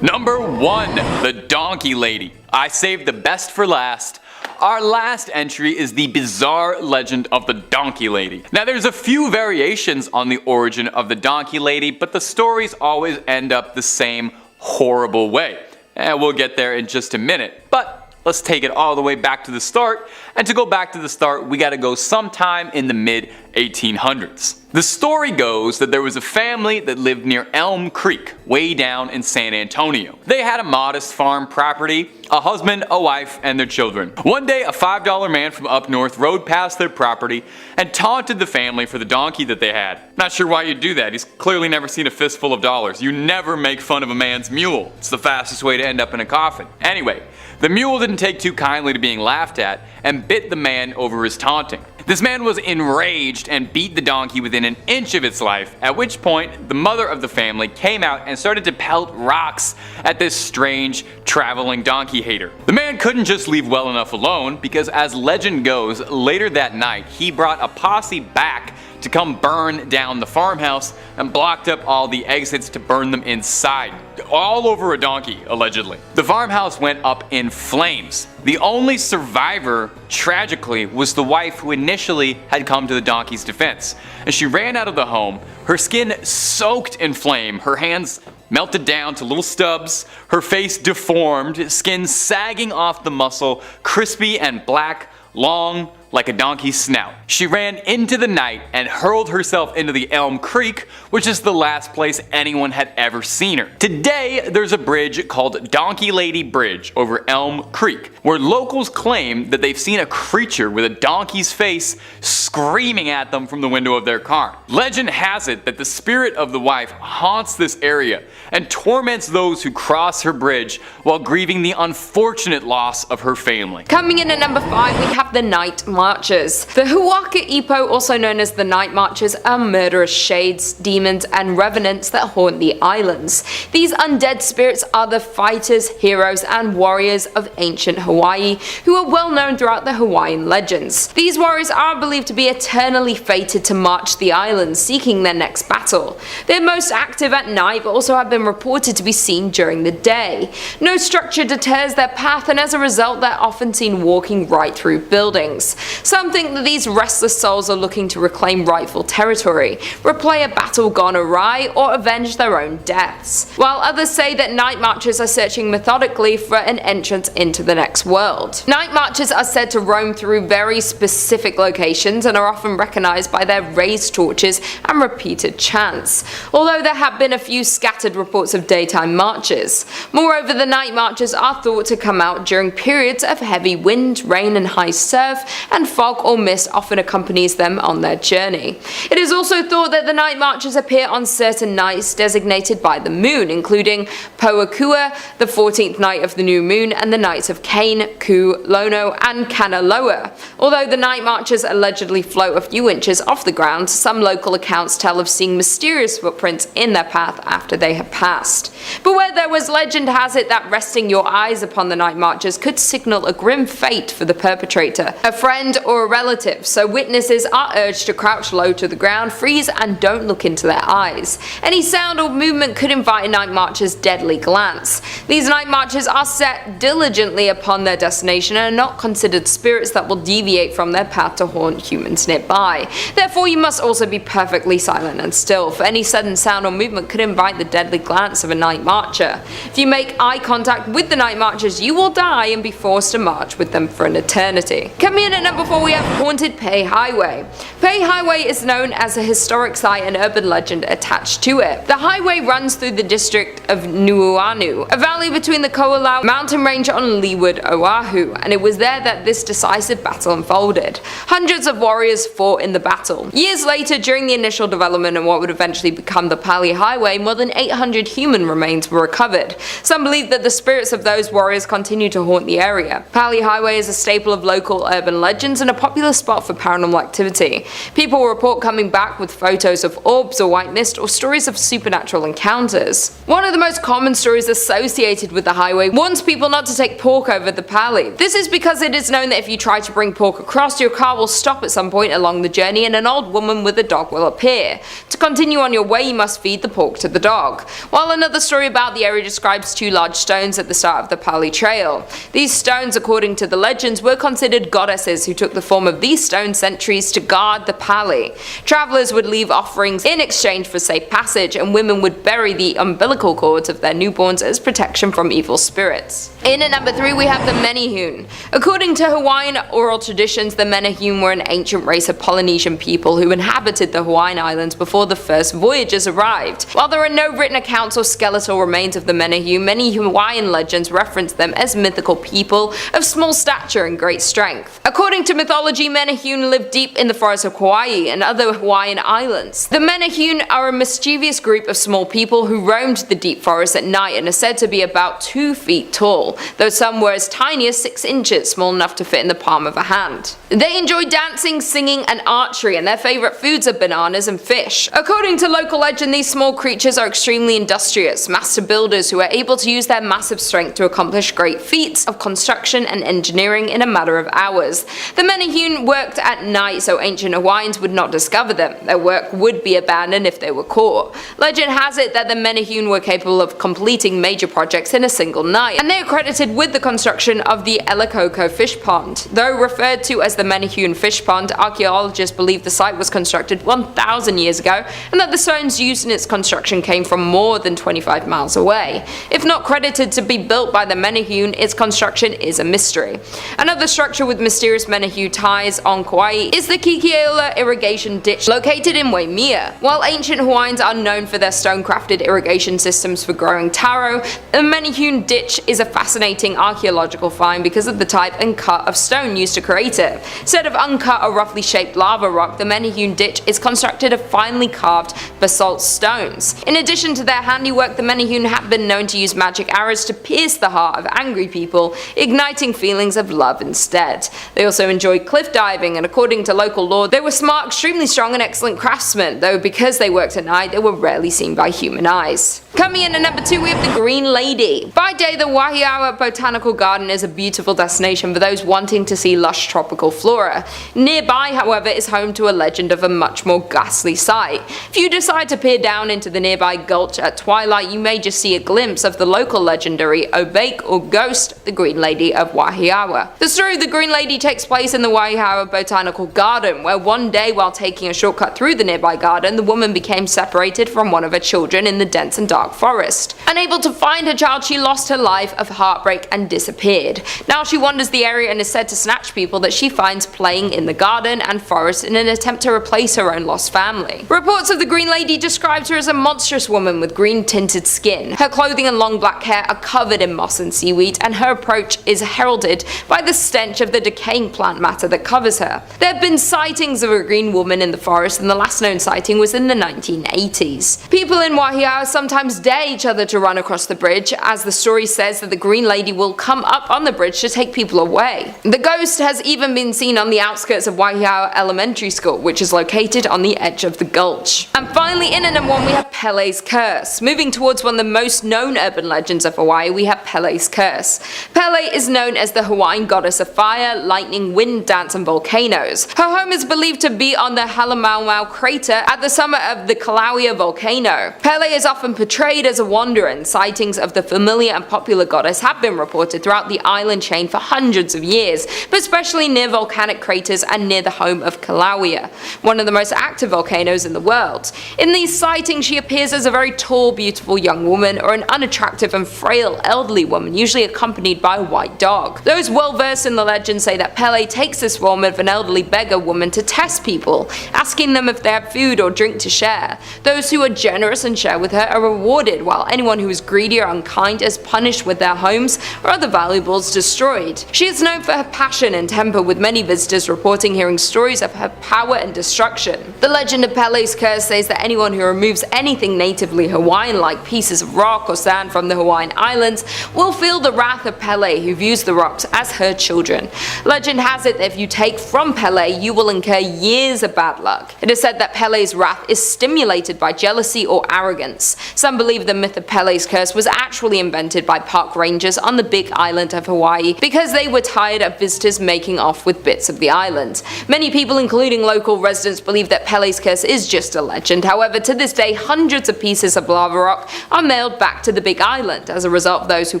Number 1, the Donkey Lady. I saved the best for last. Our last entry is the bizarre legend of the Donkey Lady. Now there's a few variations on the origin of the Donkey Lady, but the stories always end up the same horrible way. And we'll get there in just a minute, but let's take it all the way back to the start. And to go back to the start, we gotta go sometime in the mid 1800s. The story goes that there was a family that lived near Elm Creek, way down in San Antonio. They had a modest farm property, a husband, a wife, and their children. One day, a $5 man from up north rode past their property and taunted the family for the donkey that they had. Not sure why you'd do that. He's clearly never seen a fistful of dollars. You never make fun of a man's mule. It's the fastest way to end up in a coffin. Anyway, the mule didn't take too kindly to being laughed at and bit the man over his taunting. This man was enraged and beat the donkey within an inch of its life, at which point the mother of the family came out and started to pelt rocks at this strange traveling donkey hater. The man couldn't just leave well enough alone, because as legend goes, later that night he brought a posse back to come burn down the farmhouse and blocked up all the exits to burn them inside. All over a donkey, allegedly. The farmhouse went up in flames. The only survivor, tragically, was the wife who initially had come to the donkey's defense. As she ran out of the home, her skin soaked in flame, her hands melted down to little stubs, her face deformed, skin sagging off the muscle, crispy and black, long like a donkey's snout. She ran into the night and hurled herself into the Elm Creek, which is the last place anyone had ever seen her. Today, there's a bridge called Donkey Lady Bridge over Elm Creek, where locals claim that they've seen a creature with a donkey's face screaming at them from the window of their car. Legend has it that the spirit of the wife haunts this area and torments those who cross her bridge while grieving the unfortunate loss of her family. Coming in at number 5, we have the Night Marchers. The Huaka Ipo, also known as the Night Marchers, are murderous shades, demons, and revenants that haunt the islands. These undead spirits are the fighters, heroes, and warriors of ancient Hawaii, who are well known throughout the Hawaiian legends. These warriors are believed to be eternally fated to march the islands, seeking their next battle. They're most active at night, but also have been reported to be seen during the day. No structure deters their path, and as a result, they're often seen walking right through buildings. Some think that these restless souls are looking to reclaim rightful territory, replay a battle gone awry, or avenge their own deaths, while others say that night marchers are searching methodically for an entrance into the next world. Night marchers are said to roam through very specific locations and are often recognized by their raised torches and repeated chants, although there have been a few scattered reports of daytime marches. Moreover, the night marchers are thought to come out during periods of heavy wind, rain, and high surf, and fog or mist often accompanies them on their journey. It is also thought that the night marchers appear on certain nights designated by the moon, including Poakua, the 14th night of the new moon, and the nights of Kane, Ku, Lono, and Kanaloa. Although the night marchers allegedly float a few inches off the ground, some local accounts tell of seeing mysterious footprints in their path after they have passed. But where there was, legend has it that resting your eyes upon the night marchers could signal a grim fate for the perpetrator, a friend or a relative, so witnesses are urged to crouch low to the ground, freeze, and don't look into their eyes. Any sound or movement could invite a night marcher's deadly glance. These night marchers are set diligently upon their destination and are not considered spirits that will deviate from their path to haunt humans nearby. Therefore, you must also be perfectly silent and still, for any sudden sound or movement could invite the deadly glance of a night marcher. If you make eye contact with the night marchers, you will die and be forced to march with them for an eternity. Coming in at number 4, we have Haunted Pei Highway. Pei Highway is known as a historic site and urban legend attached to it. The highway runs through the district of Nuuanu, a valley between the Koalau mountain range on leeward Oahu, and it was there that this decisive battle unfolded. Hundreds of warriors fought in the battle. Years later, during the initial development of what would eventually become the Pali Highway, more than 800 human remains were recovered. Some believe that the spirits of those warriors continue to haunt the area. Pali Highway is a staple of local urban legends, legends and a popular spot for paranormal activity. People report coming back with photos of orbs or white mist or stories of supernatural encounters. One of the most common stories associated with the highway warns people not to take pork over the Pali. This is because it is known that if you try to bring pork across, your car will stop at some point along the journey and an old woman with a dog will appear. To continue on your way, you must feed the pork to the dog. While another story about the area describes two large stones at the start of the Pali trail. These stones, according to the legends, were considered goddesses who took the form of these stone sentries to guard the Pali. Travelers would leave offerings in exchange for safe passage, and women would bury the umbilical cords of their newborns as protection from evil spirits. In at number 3 we have the Manyun. According to Hawaiian oral traditions, the Manyun were an ancient race of Polynesian people who inhabited the Hawaiian Islands before the first voyagers arrived. While there are no written accounts or skeletal remains of the Manyun, many Hawaiian legends reference them as mythical people of small stature and great strength. According to mythology, Manyun lived deep in the forests of Kauai and other Hawaiian islands. The Manyun are a mischievous group of small people who roamed the deep forest at night and are said to be about 2 feet tall, though some were as tiny as 6 inches, small enough to fit in the palm of a hand. They enjoy dancing, singing, and archery, and their favourite foods are bananas and fish. According to local legend, these small creatures are extremely industrious, master builders who are able to use their massive strength to accomplish great feats of construction and engineering in a matter of hours. The Manyun worked at night so ancient Hawaiians would not discover them. Their work would be abandoned if they were caught. Legend has it that the Manyun were capable of completing major projects in a single night, and they are credited with the construction of the Elikoko fish pond. Though referred to as the Manyun fish pond, archaeologists believe the site was constructed 1,000 years ago and that the stones used in its construction came from more than 25 miles away. If not credited to be built by the Manyun, its construction is a mystery. Another structure with mysterious Manyun ties on Kauai is the Kikeola irrigation ditch located in Waimea. While ancient Hawaiians are known for their stone-crafted irrigation systems for growing taro, the Manyun ditch is a fascinating archaeological find because of the type and cut of stone used to create it. Instead of uncut or roughly shaped lava rock, the Manyun ditch is constructed of finely carved basalt stones. In addition to their handiwork, the Manyun have been known to use magic arrows to pierce the heart of angry people, igniting feelings of love instead. They also enjoyed cliff diving, and according to local lore, they were smart, extremely strong, and excellent craftsmen, though because they worked at night, they were rarely seen by human eyes. Coming in at number 2 we have the Green Lady. By day, the Wahiawa Botanical Garden is a beautiful destination for those wanting to see lush tropical flora. Nearby, however, is home to a legend of a much more ghastly sight. If you decide to peer down into the nearby gulch at twilight, you may just see a glimpse of the local legendary Obake or Ghost, the Green Lady of Wahiawa. The story of the Green Lady takes place in the Wahiawa Botanical Garden, where one day while taking a shortcut through the nearby garden, the woman became separated from one of her children in the dense and dark forest. Unable to find her child, she lost her life of heartbreak and disappeared. Now she wanders the area and is said to snatch people that she finds playing in the garden and forest in an attempt to replace her own lost family. Reports of the Green Lady described her as a monstrous woman with green tinted skin. Her clothing and long black hair are covered in moss and seaweed, and her approach is heralded by the stench of the decaying plant matter that covers her. There have been sightings of a green woman in the forest, and the last known sighting was in the 1980s. People in Wahiawa sometimes dare each other to run across the bridge, as the story says that the Green Lady will come up on the bridge to take people away. The ghost has even been seen on the outskirts of Wahiawa Elementary School, which is located on the edge of the gulch. And finally, in at number 1 we have Pelles Curse. Moving towards one of the most known urban legends of Hawaii, we have Pelles Curse. Pele is known as the Hawaiian goddess of fire, lightning, wind, dance, and volcanoes. Her home is believed to be on the Halemaumau crater at the summit of the Kilauea volcano. Pele is often portrayed as a wanderer, and sightings of the familiar and popular goddess have been reported throughout the island chain for hundreds of years, but especially near volcanic craters and near the home of Kilauea, one of the most active volcanoes in the world. In these sightings, she appears as a very tall, beautiful young woman or an unattractive and frail elderly woman, usually accompanied by a white dog. Those well versed in the legend say that Pele takes this form of an elderly beggar woman to test people, asking them if they have food or drink to share. Those who are generous and share with her are rewarded, while anyone who is greedy or unkind is punished with their homes or other valuables destroyed. She is known for her passion and temper, with many visitors reporting hearing stories of her power and destruction. The legend of Pelles Curse says that anyone who removes anything natively Hawaiian like pieces of rock or sand from the Hawaiian Islands will feel the wrath of Pele, who views the rocks as her children. Legend has it that if you take from Pele, you will incur years of bad luck. It is said that Pele's wrath is stimulated by jealousy or arrogance. Some believe the myth of Pele's curse was actually invented by park rangers on the big island of Hawaii because they were tired of visitors making off with bits of the island. Many people, including local residents, believe that Pele's curse is just a legend. However, to this day, hundreds of pieces of lava rock are mailed back to the big island as a result of those who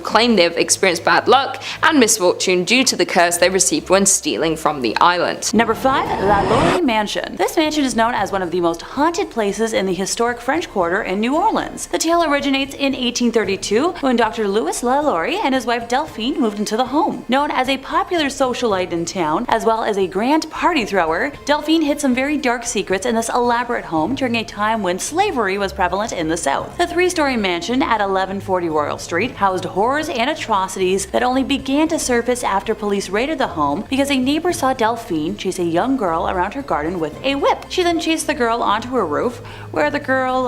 claim they have experienced bad luck and misfortune due to the curse they received when stealing from the island. Number 5. Lalaurie Mansion. This mansion is known as one of the most haunted places in the historic French Quarter in New Orleans. The tale originates in 1832 when Dr. Louis Lalaurie and his wife Delphine moved into the home. Known as a popular socialite in town, as well as a grand party thrower, Delphine hid some very dark secrets in this elaborate home during a time when slavery was prevalent in the South. The three-story mansion at 1140 Royal Street housed horrors and atrocities that only began to surface after police raided the home because a neighbor saw Delphine chase a young girl around her garden with a whip. She then chased the girl onto her roof, where the girl,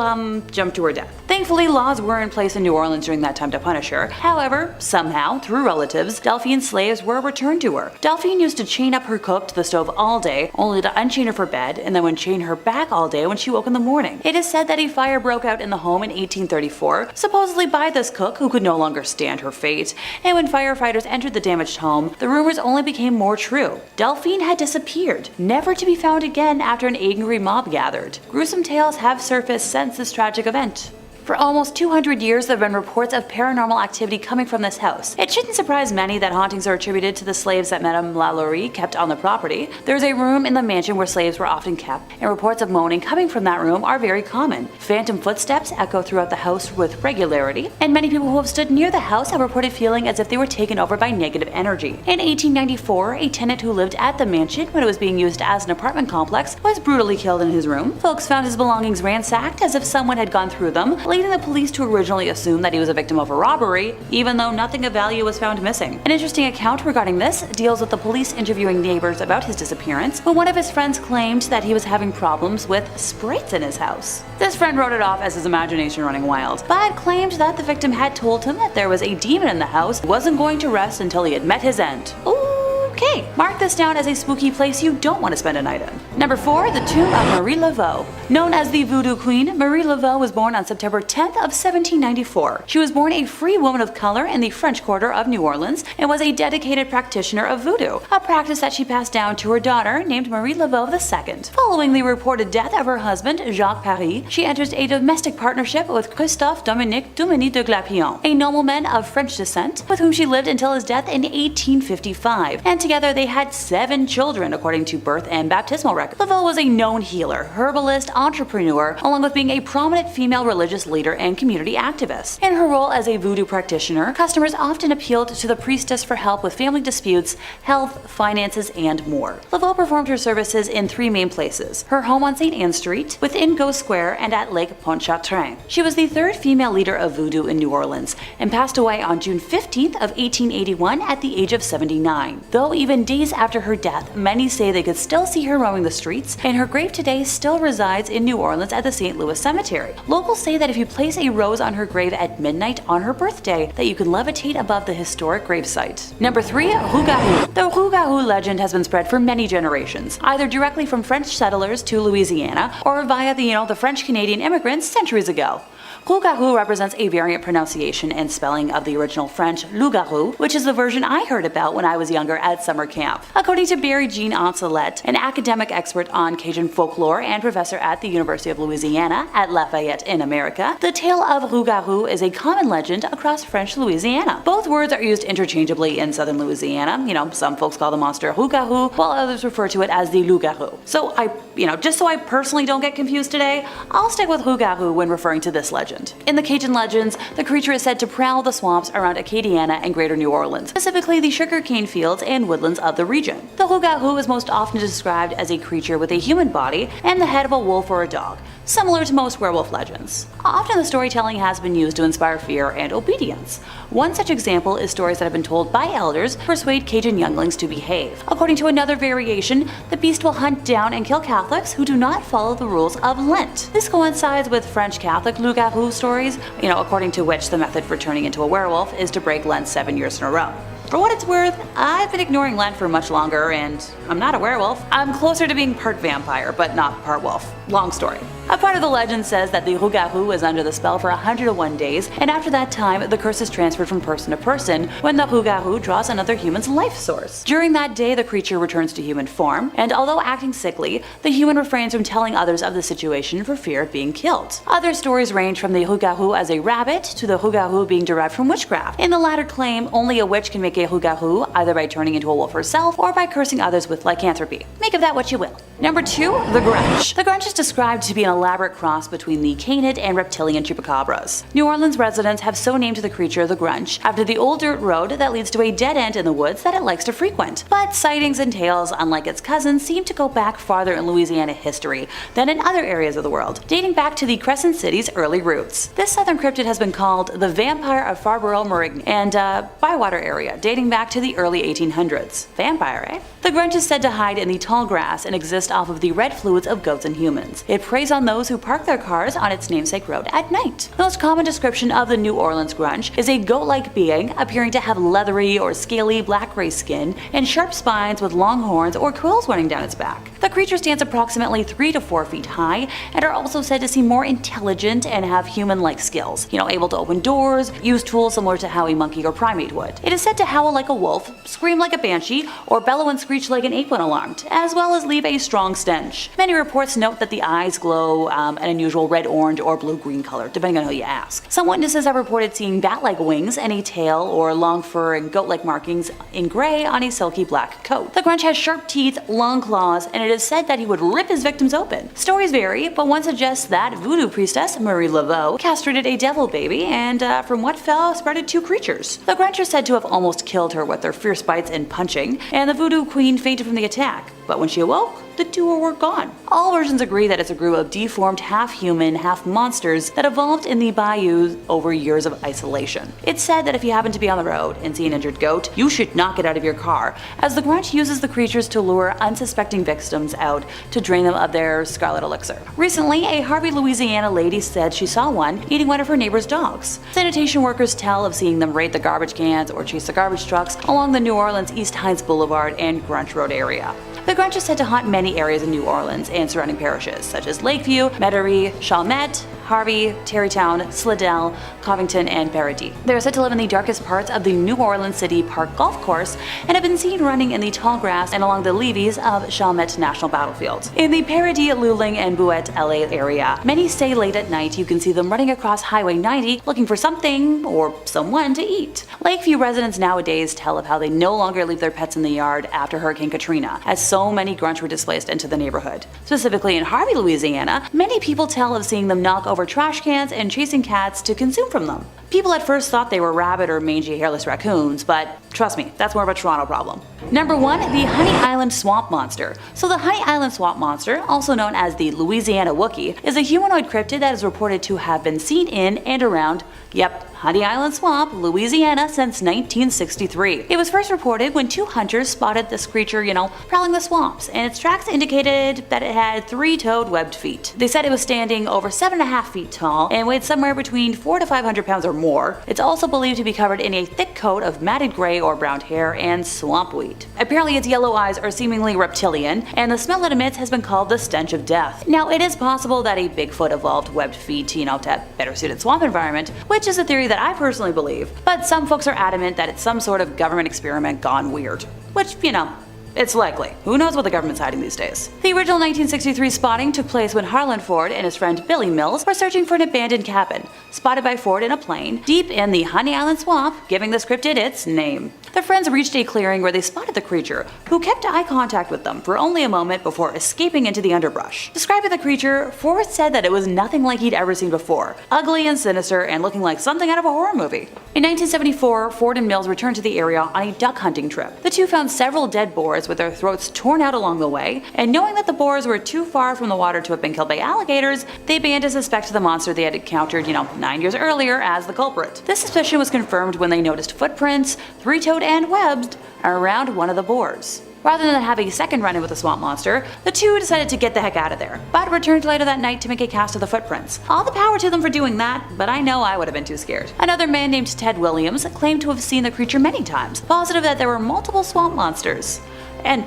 jumped to her death. Thankfully, laws were in place in New Orleans during that time to punish her. However, somehow, through relatives, Delphine's slaves were returned to her. Delphine used to chain up her cook to the stove all day, only to unchain her for bed, and then would chain her back all day when she woke in the morning. It is said that a fire broke out in the home in 1834, supposedly by this cook who could no longer stand her fate, and when firefighters entered the damaged home, the rumors only became more true. Delphine had disappeared, never to be found again after an angry mob gathered. Gruesome tales have surfaced since this tragic event. For almost 200 years, there have been reports of paranormal activity coming from this house. It shouldn't surprise many that hauntings are attributed to the slaves that Madame Lalaurie kept on the property. There's a room in the mansion where slaves were often kept, and reports of moaning coming from that room are very common. Phantom footsteps echo throughout the house with regularity, and many people who have stood near the house have reported feeling as if they were taken over by negative energy. In 1894, a tenant who lived at the mansion when it was being used as an apartment complex was brutally killed in his room. Folks found his belongings ransacked as if someone had gone through them, leading the police to originally assume that he was a victim of a robbery, even though nothing of value was found missing. An interesting account regarding this deals with the police interviewing neighbors about his disappearance, when one of his friends claimed that he was having problems with sprites in his house. This friend wrote it off as his imagination running wild, but claimed that the victim had told him that there was a demon in the house and wasn't going to rest until he had met his end. Okay, mark this down as a spooky place you don't want to spend a night in. Number 4. The Tomb of Marie Lau. Known as the Voodoo Queen, Marie Lau was born on September 10th of 1794. She was born a free woman of color in the French Quarter of New Orleans and was a dedicated practitioner of voodoo, a practice that she passed down to her daughter named Marie Lau II. Following the reported death of her husband, Jacques Pari, she enters a domestic partnership with Christophe Dominique Duminy de Glapion, a nobleman of French descent, with whom she lived until his death in 1855, and together they had 7 children according to birth and baptismal records. Lau was a known healer, herbalist, entrepreneur, along with being a prominent female religious leader and community activist. In her role as a voodoo practitioner, customers often appealed to the priestess for help with family disputes, health, finances, and more. Lau performed her services in 3 main places: her home on St. Anne Street, within Go Square, and at Lake Pontchartrain. She was the 3rd female leader of voodoo in New Orleans, and passed away on June 15th of 1881 at the age of 79. Though even days after her death, many say they could still see her roaming the streets, and her grave today still resides in New Orleans at the St. Louis Cemetery. Locals say that if you place a rose on her grave at midnight on her birthday, that you can levitate above the historic gravesite. Number 3. Rugaru. The Rugaru legend has been spread for many generations, either directly from French settlers to Louisiana, or via the French-Canadian immigrants centuries ago. Rugaru represents a variant pronunciation and spelling of the original French loup-garou, which is the version I heard about when I was younger at summer camp. According to Barry Jean Ancelet, an academic expert on Cajun folklore and professor at the University of Louisiana at Lafayette in America, the tale of Rugaru is a common legend across French Louisiana. Both words are used interchangeably in southern Louisiana. Some folks call the monster Rugaru, while others refer to it as the loup-garou. So just so I personally don't get confused today, I'll stick with Rugaru when referring to this legend. In the Cajun legends, the creature is said to prowl the swamps around Acadiana and Greater New Orleans, specifically the sugarcane fields and woodlands of the region. The Rugaru is most often described as a creature with a human body and the head of a wolf or a dog. similar to most werewolf legends. Often the storytelling has been used to inspire fear and obedience. One such example is stories that have been told by elders to persuade Cajun younglings to behave. According to another variation, the beast will hunt down and kill Catholics who do not follow the rules of Lent. This coincides with French Catholic Rugaru stories, according to which the method for turning into a werewolf is to break Lent 7 years in a row. For what it's worth, I've been ignoring Lent for much longer, and I'm not a werewolf. I'm closer to being part vampire, but not part wolf. Long story. A part of the legend says that the Rugaru is under the spell for 101 days, and after that time, the curse is transferred from person to person when the Rugaru draws another human's life source. During that day, the creature returns to human form, and although acting sickly, the human refrains from telling others of the situation for fear of being killed. Other stories range from the Rugaru as a rabbit to the Rugaru being derived from witchcraft. In the latter claim, only a witch can make a Rugaru, either by turning into a wolf herself or by cursing others with lycanthropy. Make of that what you will. Number 2, the Grunch. The Grunch is described to be an elaborate cross between the canid and reptilian chupacabras. New Orleans residents have so named the creature the Grunch after the old dirt road that leads to a dead end in the woods that it likes to frequent. But sightings and tales, unlike its cousins, seem to go back farther in Louisiana history than in other areas of the world, dating back to the Crescent City's early roots. This southern cryptid has been called the Vampire of Farborough-Marigny and Bywater area, dating back to the early 1800s. Vampire, eh? The Grunch is said to hide in the tall grass and exist off of the red fluids of goats and humans. It preys on those who park their cars on its namesake road at night. The most common description of the New Orleans Grunch is a goat-like being appearing to have leathery or scaly black-gray skin and sharp spines with long horns or quills running down its back. The creature stands approximately 3 to 4 feet high and are also said to seem more intelligent and have human-like skills, able to open doors, use tools similar to how a monkey or primate would. It is said to howl like a wolf, scream like a banshee, or bellow and screech like an ape when alarmed, as well as leave a strong stench. Many reports note that the eyes glow an unusual red-orange or blue-green color, depending on who you ask. Some witnesses have reported seeing bat-like wings and a tail or long fur and goat-like markings in gray on a silky black coat. The Grunch has sharp teeth, long claws, and it is said that he would rip his victims open. Stories vary, but one suggests that voodoo priestess Marie Laveau castrated a devil baby and from what fell spreaded 2 creatures. The Grunch are said to have almost killed her with their fierce bites and punching, and the voodoo queen fainted from the attack, but when she awoke, the 2 were gone. All versions agree that it's a group of deformed half-human, half-monsters that evolved in the bayou over years of isolation. It's said that if you happen to be on the road and see an injured goat, you should not get out of your car, as the Grunch uses the creatures to lure unsuspecting victims out to drain them of their scarlet elixir. Recently, a Harvey, Louisiana lady said she saw one eating one of her neighbor's dogs. Sanitation workers tell of seeing them raid the garbage cans or chase the garbage trucks along the New Orleans East Hines Boulevard and Grunch Road area. The Grunch is said to haunt many areas in New Orleans and surrounding parishes, such as Lakeview, Metairie, Chalmette, Harvey, Tarrytown, Slidell, Covington, and Paradis. They are said to live in the darkest parts of the New Orleans City Park Golf Course and have been seen running in the tall grass and along the levees of Chalmette National Battlefield. In the Paradis, Luling, and Bouette, LA area, many stay late at night. You can see them running across Highway 90 looking for something or someone to eat. Lakeview residents nowadays tell of how they no longer leave their pets in the yard after Hurricane Katrina, as so many Grunch were displaced into the neighborhood. Specifically in Harvey, Louisiana, many people tell of seeing them knock over trash cans and chasing cats to consume from them. People at first thought they were rabid or mangy hairless raccoons, but trust me, that's more of a Toronto problem. Number 1, the Honey Island Swamp Monster. So the Honey Island Swamp Monster, also known as the Louisiana Wookiee, is a humanoid cryptid that is reported to have been seen in and around, Honey Island Swamp, Louisiana since 1963. It was first reported when 2 hunters spotted this creature, prowling the swamps, and its tracks indicated that it had 3-toed webbed feet. They said it was standing over 7.5 feet tall and weighed somewhere between 400 to 500 pounds or more. It's also believed to be covered in a thick coat of matted gray or brown hair and swampweed. Apparently its yellow eyes are seemingly reptilian, and the smell it emits has been called the stench of death. Now, it is possible that a Bigfoot evolved webbed feet to better suited swamp environment, which is a theory that I personally believe, but some folks are adamant that it's some sort of government experiment gone weird. Which, it's likely. Who knows what the government's hiding these days? The original 1963 spotting took place when Harlan Ford and his friend Billy Mills were searching for an abandoned cabin, spotted by Ford in a plane, deep in the Honey Island Swamp, giving this cryptid its name. Their friends reached a clearing where they spotted the creature, who kept eye contact with them for only a moment before escaping into the underbrush. Describing the creature, Forrest said that it was nothing like he'd ever seen before, ugly and sinister and looking like something out of a horror movie. In 1974, Ford and Mills returned to the area on a duck hunting trip. The two found several dead boars with their throats torn out along the way, and knowing that the boars were too far from the water to have been killed by alligators, they began to suspect the monster they had encountered, 9 years earlier as the culprit. This suspicion was confirmed when they noticed footprints, three-toed and webbed, around one of the boars. Rather than have a second run-in with the swamp monster, the two decided to get the heck out of there, but returned later that night to make a cast of the footprints. All the power to them for doing that, but I know I would have been too scared. Another man named Ted Williams claimed to have seen the creature many times, positive that there were multiple swamp monsters. And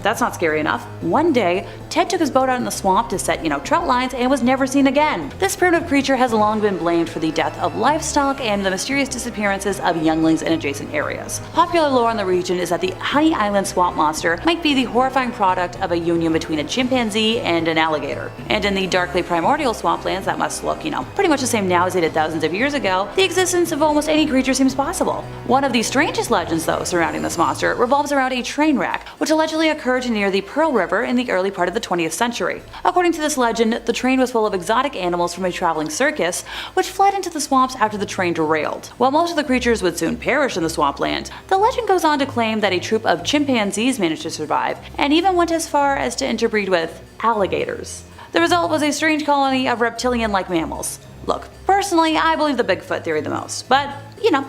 that's not scary enough. One day, Ted took his boat out in the swamp to set, trout lines and was never seen again. This primitive creature has long been blamed for the death of livestock and the mysterious disappearances of younglings in adjacent areas. Popular lore in the region is that the Honey Island swamp monster might be the horrifying product of a union between a chimpanzee and an alligator. And in the darkly primordial swamplands that must look, pretty much the same now as they did thousands of years ago, the existence of almost any creature seems possible. One of the strangest legends, though, surrounding this monster revolves around a train wreck, which allegedly occurred near the Pearl River in the early part of the 20th century. According to this legend, the train was full of exotic animals from a traveling circus, which fled into the swamps after the train derailed. While most of the creatures would soon perish in the swampland, the legend goes on to claim that a troop of chimpanzees managed to survive, and even went as far as to interbreed with alligators. The result was a strange colony of reptilian-like mammals. Look, personally, I believe the Bigfoot theory the most, but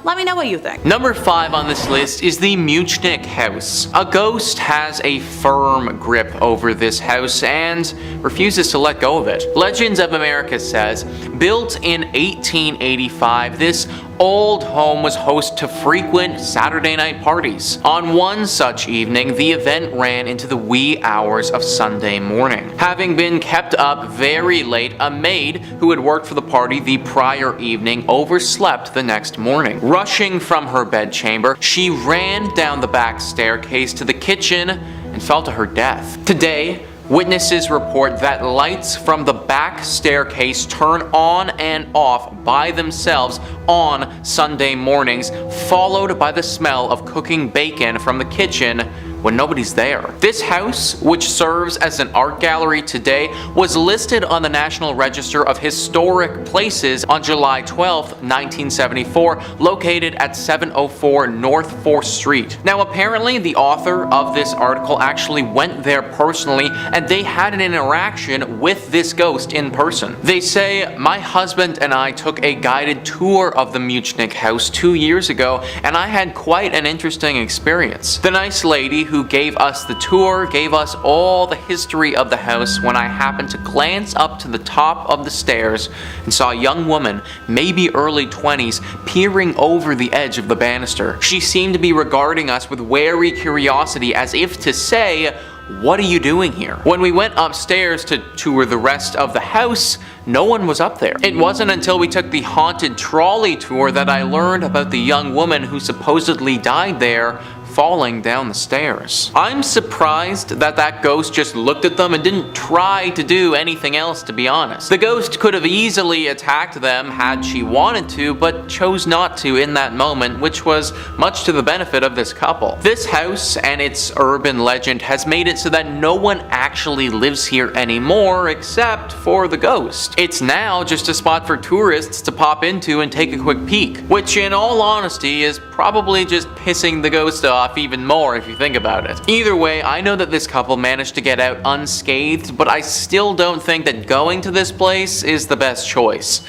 let me know what you think. Number 5 on this list is the Muchnick House. A ghost has a firm grip over this house and refuses to let go of it. Legends of America says, built in 1885, this old home was host to frequent Saturday night parties. On one such evening, the event ran into the wee hours of Sunday morning. Having been kept up very late, a maid who had worked for the party the prior evening overslept the next morning. Rushing from her bedchamber, she ran down the back staircase to the kitchen and fell to her death. Today, witnesses report that lights from the back staircase turn on and off by themselves on Sunday mornings, followed by the smell of cooking bacon from the kitchen when nobody's there. This house, which serves as an art gallery today, was listed on the National Register of Historic Places on July 12, 1974, located at 704 North 4th Street. Now apparently the author of this article actually went there personally and they had an interaction with this ghost in person. They say, "My husband and I took a guided tour of the Muchnick House 2 years ago and I had quite an interesting experience. The nice lady who gave us the tour gave us all the history of the house when I happened to glance up to the top of the stairs and saw a young woman, maybe early 20s, peering over the edge of the banister. She seemed to be regarding us with wary curiosity as if to say, 'What are you doing here?' When we went upstairs to tour the rest of the house, no one was up there. It wasn't until we took the haunted trolley tour that I learned about the young woman who supposedly died there, falling down the stairs." I'm surprised that that ghost just looked at them and didn't try to do anything else, to be honest. The ghost could have easily attacked them had she wanted to, but chose not to in that moment, which was much to the benefit of this couple. This house and its urban legend has made it so that no one actually lives here anymore except for the ghost. It's now just a spot for tourists to pop into and take a quick peek, which in all honesty is probably just pissing the ghost off even more if you think about it. Either way, I know that this couple managed to get out unscathed, but I still don't think that going to this place is the best choice.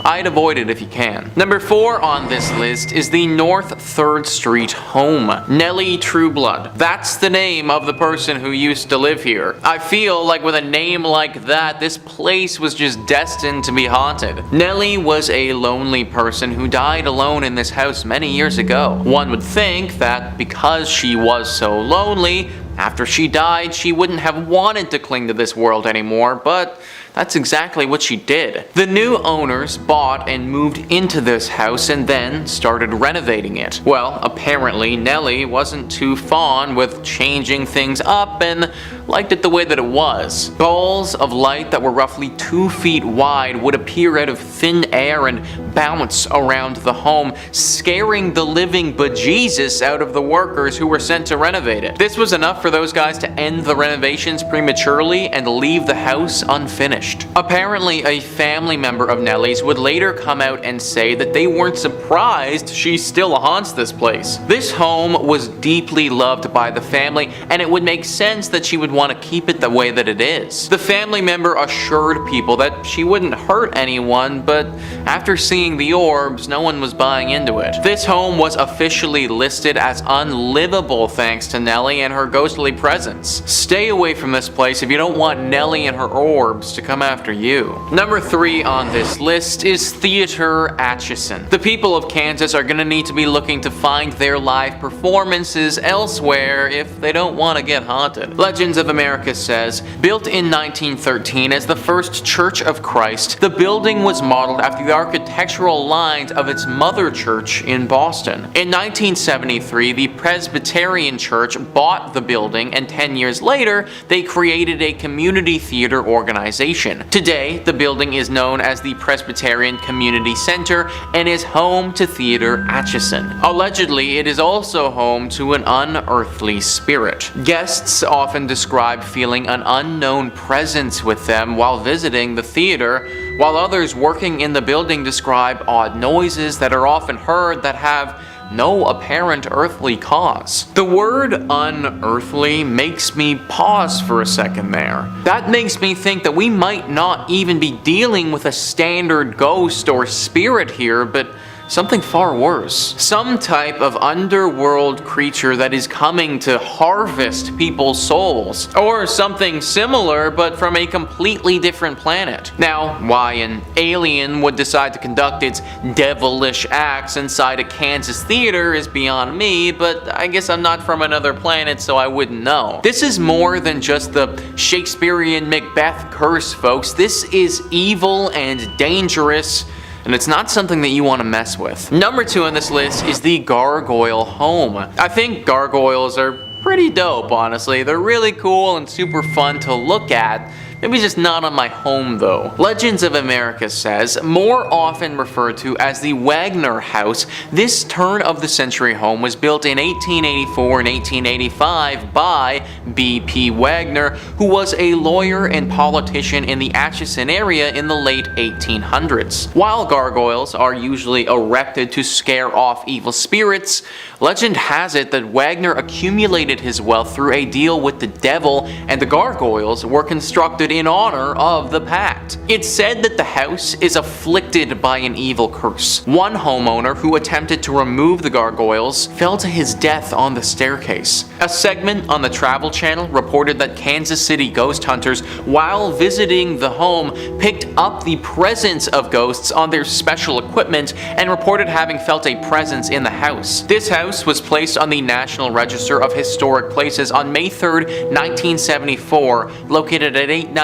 I'd avoid it if you can. Number 4 on this list is the North 3rd Street home. Nellie Trueblood. That's the name of the person who used to live here. I feel like with a name like that, this place was just destined to be haunted. Nellie was a lonely person who died alone in this house many years ago. One would think that because she was so lonely, after she died, she wouldn't have wanted to cling to this world anymore, but that's exactly what she did. The new owners bought and moved into this house and then started renovating it. Well, apparently Nellie wasn't too fond with changing things up and liked it the way that it was. Balls of light that were roughly 2 feet wide would appear out of thin air and bounce around the home, scaring the living bejesus out of the workers who were sent to renovate it. This was enough for those guys to end the renovations prematurely and leave the house unfinished. Apparently, a family member of Nellie's would later come out and say that they weren't surprised she still haunts this place. This home was deeply loved by the family, and it would make sense that she would want to keep it the way that it is. The family member assured people that she wouldn't hurt anyone, but after seeing the orbs, no one was buying into it. This home was officially listed as unlivable thanks to Nellie and her ghostly presence. Stay away from this place if you don't want Nellie and her orbs to come after you. Number 3 on this list is Theater Atcheson. The people of Kansas are gonna need to be looking to find their live performances elsewhere if they don't want to get haunted. Legends of America says, built in 1913 as the first Church of Christ, the building was modeled after the architectural lines of its mother church in Boston. In 1973, the Presbyterian Church bought the building, and 10 years later, they created a community theater organization. Today, the building is known as the Presbyterian Community Center and is home to Theater Atcheson. Allegedly, it is also home to an unearthly spirit. Guests often describe feeling an unknown presence with them while visiting the theater, while others working in the building describe odd noises that are often heard that have no apparent earthly cause. The word unearthly makes me pause for a second there. That makes me think that we might not even be dealing with a standard ghost or spirit here, but something far worse. Some type of underworld creature that is coming to harvest people's souls. Or something similar, but from a completely different planet. Now, why an alien would decide to conduct its devilish acts inside a Kansas theater is beyond me, but I guess I'm not from another planet, so I wouldn't know. This is more than just the Shakespearean Macbeth curse, folks. This is evil and dangerous, and it's not something that you want to mess with. Number 2 on this list is the Gargoyle Home. I think gargoyles are pretty dope, honestly. They're really cool and super fun to look at. Maybe just not on my home though. Legends of America says, more often referred to as the Wagner House, this turn-of-the-century home was built in 1884 and 1885 by B.P. Wagner, who was a lawyer and politician in the Atcheson area in the late 1800s. While gargoyles are usually erected to scare off evil spirits, legend has it that Wagner accumulated his wealth through a deal with the devil, and the gargoyles were constructed in honor of the pact. It's said that the house is afflicted by an evil curse. One homeowner who attempted to remove the gargoyles fell to his death on the staircase. A segment on the Travel Channel reported that Kansas City ghost hunters, while visiting the home, picked up the presence of ghosts on their special equipment and reported having felt a presence in the house. This house was placed on the National Register of Historic Places on May 3rd, 1974, located at 819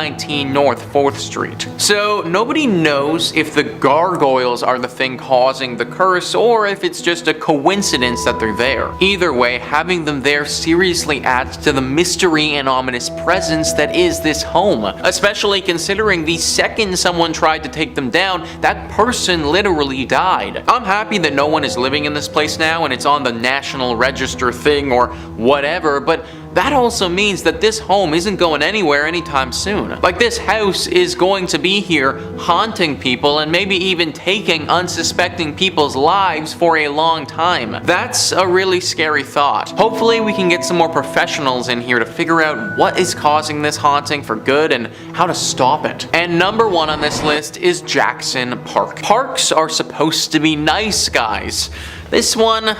North 4th Street. So nobody knows if the gargoyles are the thing causing the curse or if it's just a coincidence that they're there. Either way, having them there seriously adds to the mystery and ominous presence that is this home, especially considering the second someone tried to take them down, that person literally died. I'm happy that no one is living in this place now and it's on the National Register thing or whatever, but that also means that this home isn't going anywhere anytime soon. Like, this house is going to be here haunting people and maybe even taking unsuspecting people's lives for a long time. That's a really scary thought. Hopefully we can get some more professionals in here to figure out what is causing this haunting for good and how to stop it. And number 1 on this list is Jackson Park. Parks are supposed to be nice, guys. This one,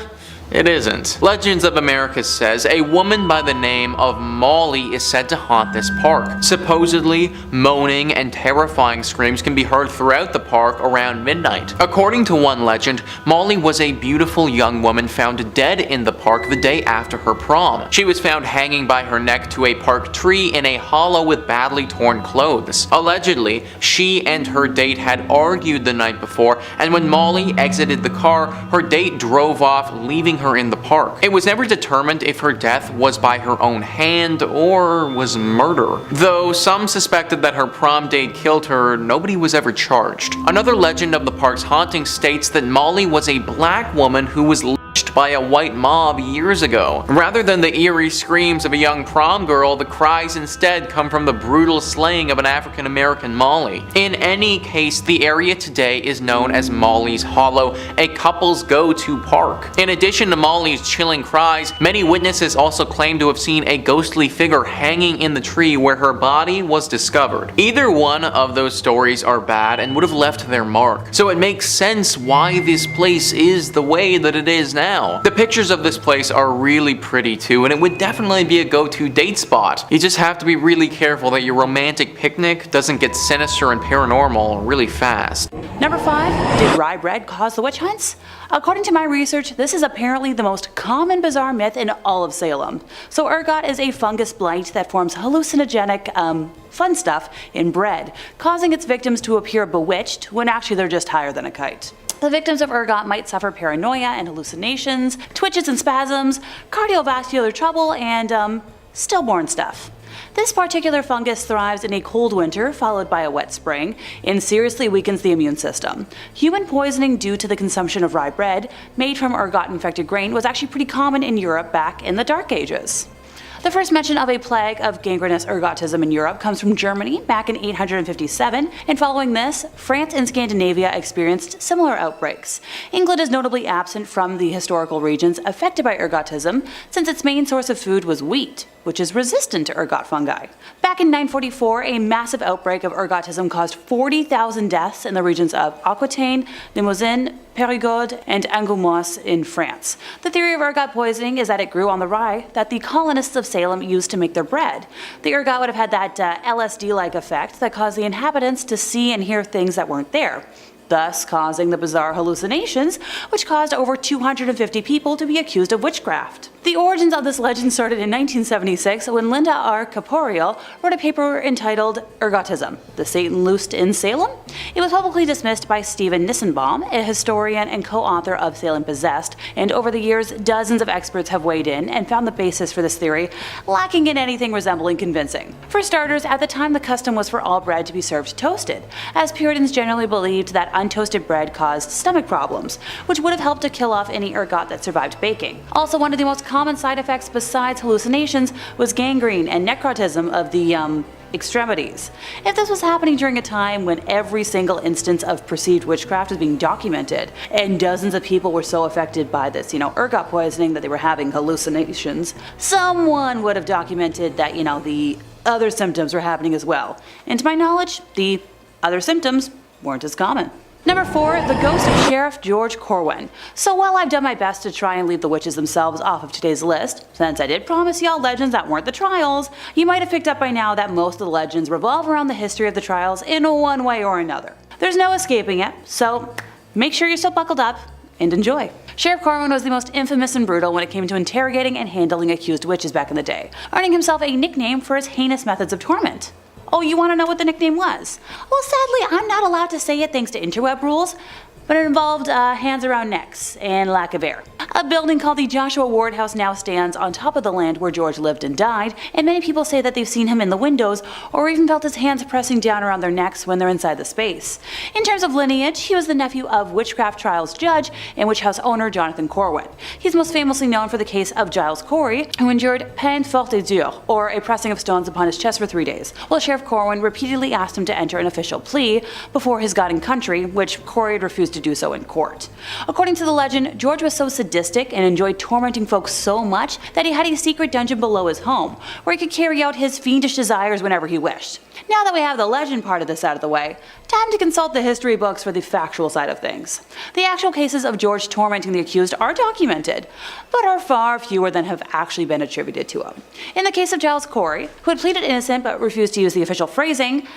it isn't. Legends of America says a woman by the name of Molly is said to haunt this park. Supposedly, moaning and terrifying screams can be heard throughout the park around midnight. According to one legend, Molly was a beautiful young woman found dead in the park the day after her prom. She was found hanging by her neck to a park tree in a hollow with badly torn clothes. Allegedly, she and her date had argued the night before, and when Molly exited the car, her date drove off, leaving her in the park. It was never determined if her death was by her own hand or was murder. Though some suspected that her prom date killed her, nobody was ever charged. Another legend of the park's haunting states that Molly was a black woman who was lynched by a white mob years ago. Rather than the eerie screams of a young prom girl, the cries instead come from the brutal slaying of an African American Molly. In any case, the area today is known as Molly's Hollow, a couple's go-to park. In addition to Molly's chilling cries, many witnesses also claim to have seen a ghostly figure hanging in the tree where her body was discovered. Either one of those stories are bad and would have left their mark, so it makes sense why this place is the way that it is now. The pictures of this place are really pretty too, and it would definitely be a go-to date spot. You just have to be really careful that your romantic picnic doesn't get sinister and paranormal really fast. Number 5. Did rye bread cause the witch hunts? According to my research, this is apparently the most common bizarre myth in all of Salem. So ergot is a fungus blight that forms hallucinogenic, fun stuff in bread, causing its victims to appear bewitched when actually they're just higher than a kite. The victims of ergot might suffer paranoia and hallucinations, twitches and spasms, cardiovascular trouble, and stillborn stuff. This particular fungus thrives in a cold winter followed by a wet spring and seriously weakens the immune system. Human poisoning due to the consumption of rye bread made from ergot-infected grain was actually pretty common in Europe back in the Dark Ages. The first mention of a plague of gangrenous ergotism in Europe comes from Germany back in 857, and following this, France and Scandinavia experienced similar outbreaks. England is notably absent from the historical regions affected by ergotism since its main source of food was wheat, which is resistant to ergot fungi. Back in 944, a massive outbreak of ergotism caused 40,000 deaths in the regions of Aquitaine, Limousin, Périgord, and Angoumois in France. The theory of ergot poisoning is that it grew on the rye that the colonists of Salem used to make their bread. The ergot would have had that LSD-like effect that caused the inhabitants to see and hear things that weren't there, thus causing the bizarre hallucinations, which caused over 250 people to be accused of witchcraft. The origins of this legend started in 1976 when Linda R. Caporial wrote a paper entitled Ergotism, the Satan Loosed in Salem? It was publicly dismissed by Stephen Nissenbaum, a historian and co-author of Salem Possessed, and over the years dozens of experts have weighed in and found the basis for this theory lacking in anything resembling convincing. For starters, at the time the custom was for all bread to be served toasted, as Puritans generally believed that untoasted bread caused stomach problems, which would have helped to kill off any ergot that survived baking. Also, one of the most common side effects besides hallucinations was gangrene and necrotism of the extremities. If this was happening during a time when every single instance of perceived witchcraft was being documented, and dozens of people were so affected by this, ergot poisoning that they were having hallucinations, someone would have documented that, the other symptoms were happening as well. And to my knowledge, the other symptoms weren't as common. Number 4, the ghost of Sheriff George Corwin. So while I've done my best to try and leave the witches themselves off of today's list, since I did promise y'all legends that weren't the trials, you might have picked up by now that most of the legends revolve around the history of the trials in one way or another. There's no escaping it, so make sure you're still buckled up and enjoy. Sheriff Corwin was the most infamous and brutal when it came to interrogating and handling accused witches back in the day, earning himself a nickname for his heinous methods of torment. Oh, you want to know what the nickname was? Well, sadly, I'm not allowed to say it thanks to interweb rules, but it involved hands around necks and lack of air. A building called the Joshua Ward House now stands on top of the land where George lived and died, and many people say that they've seen him in the windows or even felt his hands pressing down around their necks when they're inside the space. In terms of lineage, he was the nephew of witchcraft trials judge and witch house owner Jonathan Corwin. He's most famously known for the case of Giles Corey, who endured peine forte et dure, or a pressing of stones upon his chest for 3 days, while Sheriff Corwin repeatedly asked him to enter an official plea before his God and country, which Corey had refused to do so in court. According to the legend, George was so sadistic and enjoyed tormenting folks so much that he had a secret dungeon below his home, where he could carry out his fiendish desires whenever he wished. Now that we have the legend part of this out of the way, time to consult the history books for the factual side of things. The actual cases of George tormenting the accused are documented, but are far fewer than have actually been attributed to him. In the case of Giles Corey, who had pleaded innocent but refused to use the official phrasing,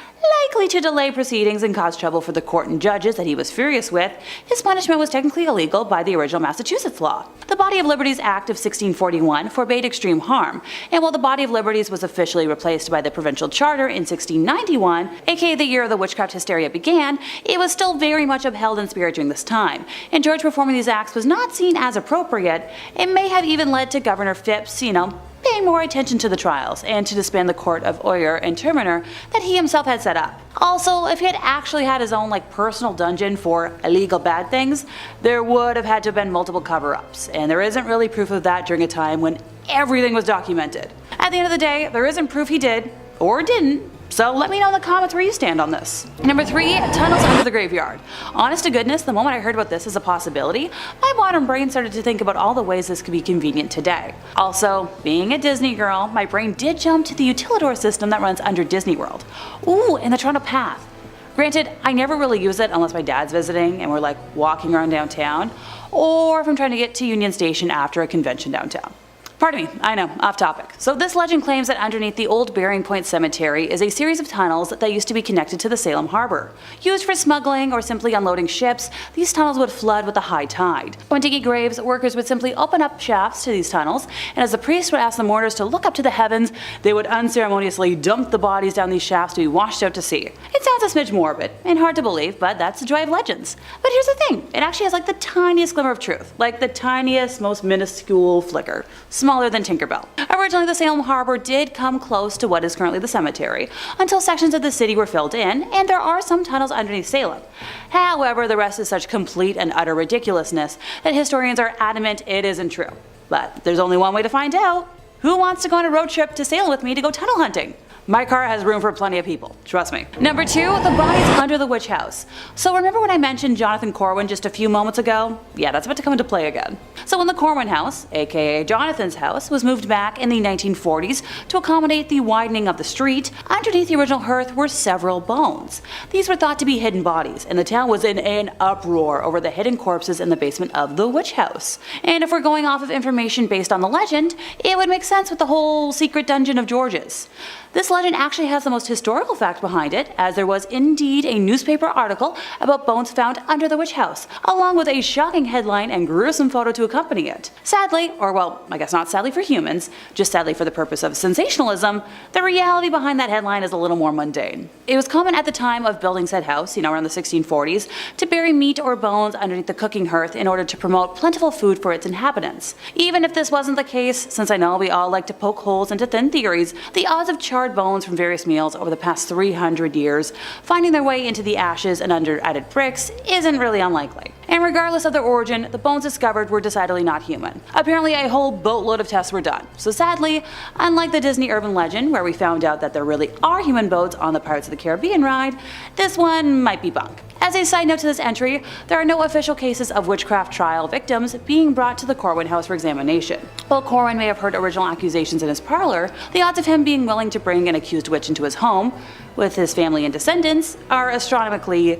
likely to delay proceedings and cause trouble for the court and judges that he was furious with, his punishment was technically illegal by the original Massachusetts law. The Body of Liberties Act of 1641 forbade extreme harm, and while the Body of Liberties was officially replaced by the Provincial Charter in 16 1691, aka the year the witchcraft hysteria began, it was still very much upheld in spirit during this time, and George performing these acts was not seen as appropriate. It may have even led to Governor Phipps, paying more attention to the trials and to disband the court of Oyer and Terminer that he himself had set up. Also, if he had actually had his own personal dungeon for illegal bad things, there would have had to have been multiple cover-ups, and there isn't really proof of that during a time when everything was documented. At the end of the day, there isn't proof he did, or didn't, so let me know in the comments where you stand on this. Number 3, tunnels under the graveyard. Honest to goodness, the moment I heard about this as a possibility, my modern brain started to think about all the ways this could be convenient today. Also, being a Disney girl, my brain did jump to the Utilidor system that runs under Disney World. Ooh, and the Toronto Path. Granted, I never really use it unless my dad's visiting and we're walking around downtown, or if I'm trying to get to Union Station after a convention downtown. Pardon me, I know, off topic. So this legend claims that underneath the old Burying Point Cemetery is a series of tunnels that used to be connected to the Salem Harbor. Used for smuggling or simply unloading ships, these tunnels would flood with the high tide. When digging graves, workers would simply open up shafts to these tunnels, and as the priest would ask the mourners to look up to the heavens, they would unceremoniously dump the bodies down these shafts to be washed out to sea. It sounds a smidge morbid, and hard to believe, but that's the joy of legends. But here's the thing, it actually has the tiniest glimmer of truth, the tiniest, most minuscule flicker. Smaller than Tinkerbell. Originally, the Salem Harbor did come close to what is currently the cemetery, until sections of the city were filled in, and there are some tunnels underneath Salem. However, the rest is such complete and utter ridiculousness that historians are adamant it isn't true. But there's only one way to find out. Who wants to go on a road trip to Salem with me to go tunnel hunting? My car has room for plenty of people, trust me. Number 2, the bodies under the witch house. So remember when I mentioned Jonathan Corwin just a few moments ago? Yeah, that's about to come into play again. So when the Corwin house, aka Jonathan's house, was moved back in the 1940s to accommodate the widening of the street, underneath the original hearth were several bones. These were thought to be hidden bodies, and the town was in an uproar over the hidden corpses in the basement of the witch house. And if we're going off of information based on the legend, it would make sense with the whole secret dungeon of George's. This legend actually has the most historical fact behind it, as there was indeed a newspaper article about bones found under the witch house, along with a shocking headline and gruesome photo to accompany it. Sadly, or well, I guess not sadly for humans, just sadly for the purpose of sensationalism, the reality behind that headline is a little more mundane. It was common at the time of building said house, around the 1640s, to bury meat or bones underneath the cooking hearth in order to promote plentiful food for its inhabitants. Even if this wasn't the case, since I know we all like to poke holes into thin theories, the odds of charred bones from various meals over the past 300 years finding their way into the ashes and under added bricks isn't really unlikely. And regardless of their origin, the bones discovered were decidedly not human. Apparently a whole boatload of tests were done. So sadly, unlike the Disney urban legend where we found out that there really are human boats on the Pirates of the Caribbean ride, this one might be bunk. As a side note to this entry, there are no official cases of witchcraft trial victims being brought to the Corwin house for examination. While Corwin may have heard original accusations in his parlor, the odds of him being willing to bring an accused witch into his home, with his family and descendants, are astronomically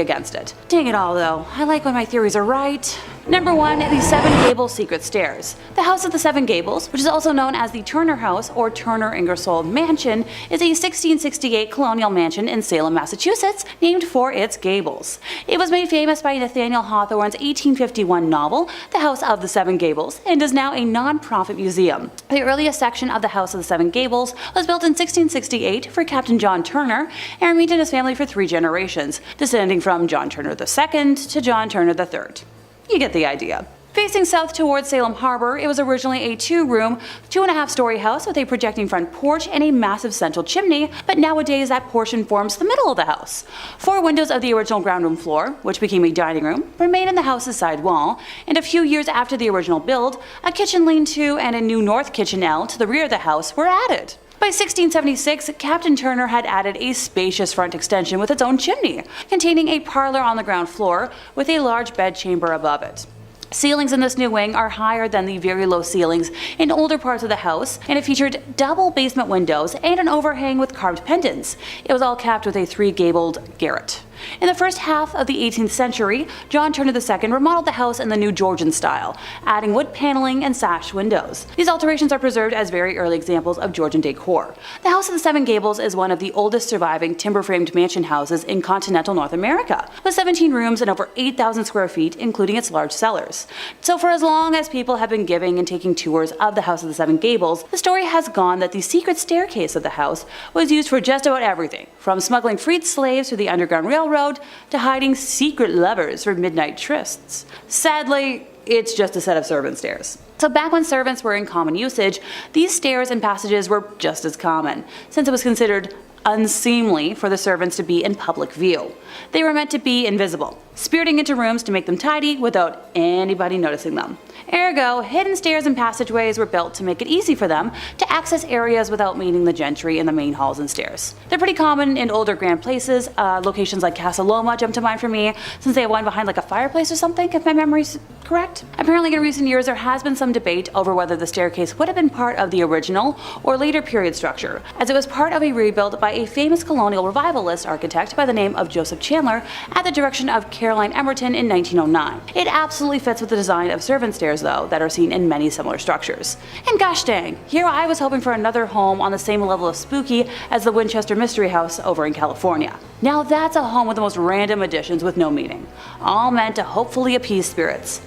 against it. Dang it all though, I like when my theories are right. Number 1, the Seven Gables Secret Stairs. The House of the Seven Gables, which is also known as the Turner House or Turner Ingersoll Mansion, is a 1668 colonial mansion in Salem, Massachusetts, named for its gables. It was made famous by Nathaniel Hawthorne's 1851 novel, The House of the Seven Gables, and is now a non-profit museum. The earliest section of the House of the Seven Gables was built in 1668 for Captain John Turner and remained in his family for 3 generations, descending from John Turner II to John Turner III. You get the idea. Facing south towards Salem Harbor, it was originally a 2-room, 2.5-story house with a projecting front porch and a massive central chimney, but nowadays that portion forms the middle of the house. 4 windows of the original ground room floor, which became a dining room, remain in the house's side wall, and a few years after the original build, a kitchen lean-to and a new north kitchen L to the rear of the house were added. By 1676, Captain Turner had added a spacious front extension with its own chimney, containing a parlor on the ground floor with a large bedchamber above it. Ceilings in this new wing are higher than the very low ceilings in older parts of the house, and it featured double basement windows and an overhang with carved pendants. It was all capped with a 3-gabled garret. In the first half of the 18th century, John Turner II remodeled the house in the New Georgian style, adding wood paneling and sash windows. These alterations are preserved as very early examples of Georgian decor. The House of the Seven Gables is one of the oldest surviving timber-framed mansion houses in continental North America, with 17 rooms and over 8,000 square feet, including its large cellars. So for as long as people have been giving and taking tours of the House of the Seven Gables, the story has gone that the secret staircase of the house was used for just about everything, from smuggling freed slaves through the Underground Railroad to hiding secret lovers for midnight trysts. Sadly, it's just a set of servant stairs. So back when servants were in common usage, these stairs and passages were just as common, since it was considered unseemly for the servants to be in public view. They were meant to be invisible, spiriting into rooms to make them tidy without anybody noticing them. Ergo, hidden stairs and passageways were built to make it easy for them to access areas without meeting the gentry in the main halls and stairs. They're pretty common in older grand places. Locations like Casa Loma jump to mind for me, since they have one behind like a fireplace or something, if my memory's correct. Apparently in recent years there has been some debate over whether the staircase would have been part of the original or later period structure, as it was part of a rebuild by a famous colonial revivalist architect by the name of Joseph Chandler at the direction of Caroline Emerton in 1909. It absolutely fits with the design of servant stairs though, that are seen in many similar structures. And gosh dang, here I was hoping for another home on the same level of spooky as the Winchester Mystery House over in California. Now that's a home with the most random additions with no meaning, all meant to hopefully appease spirits.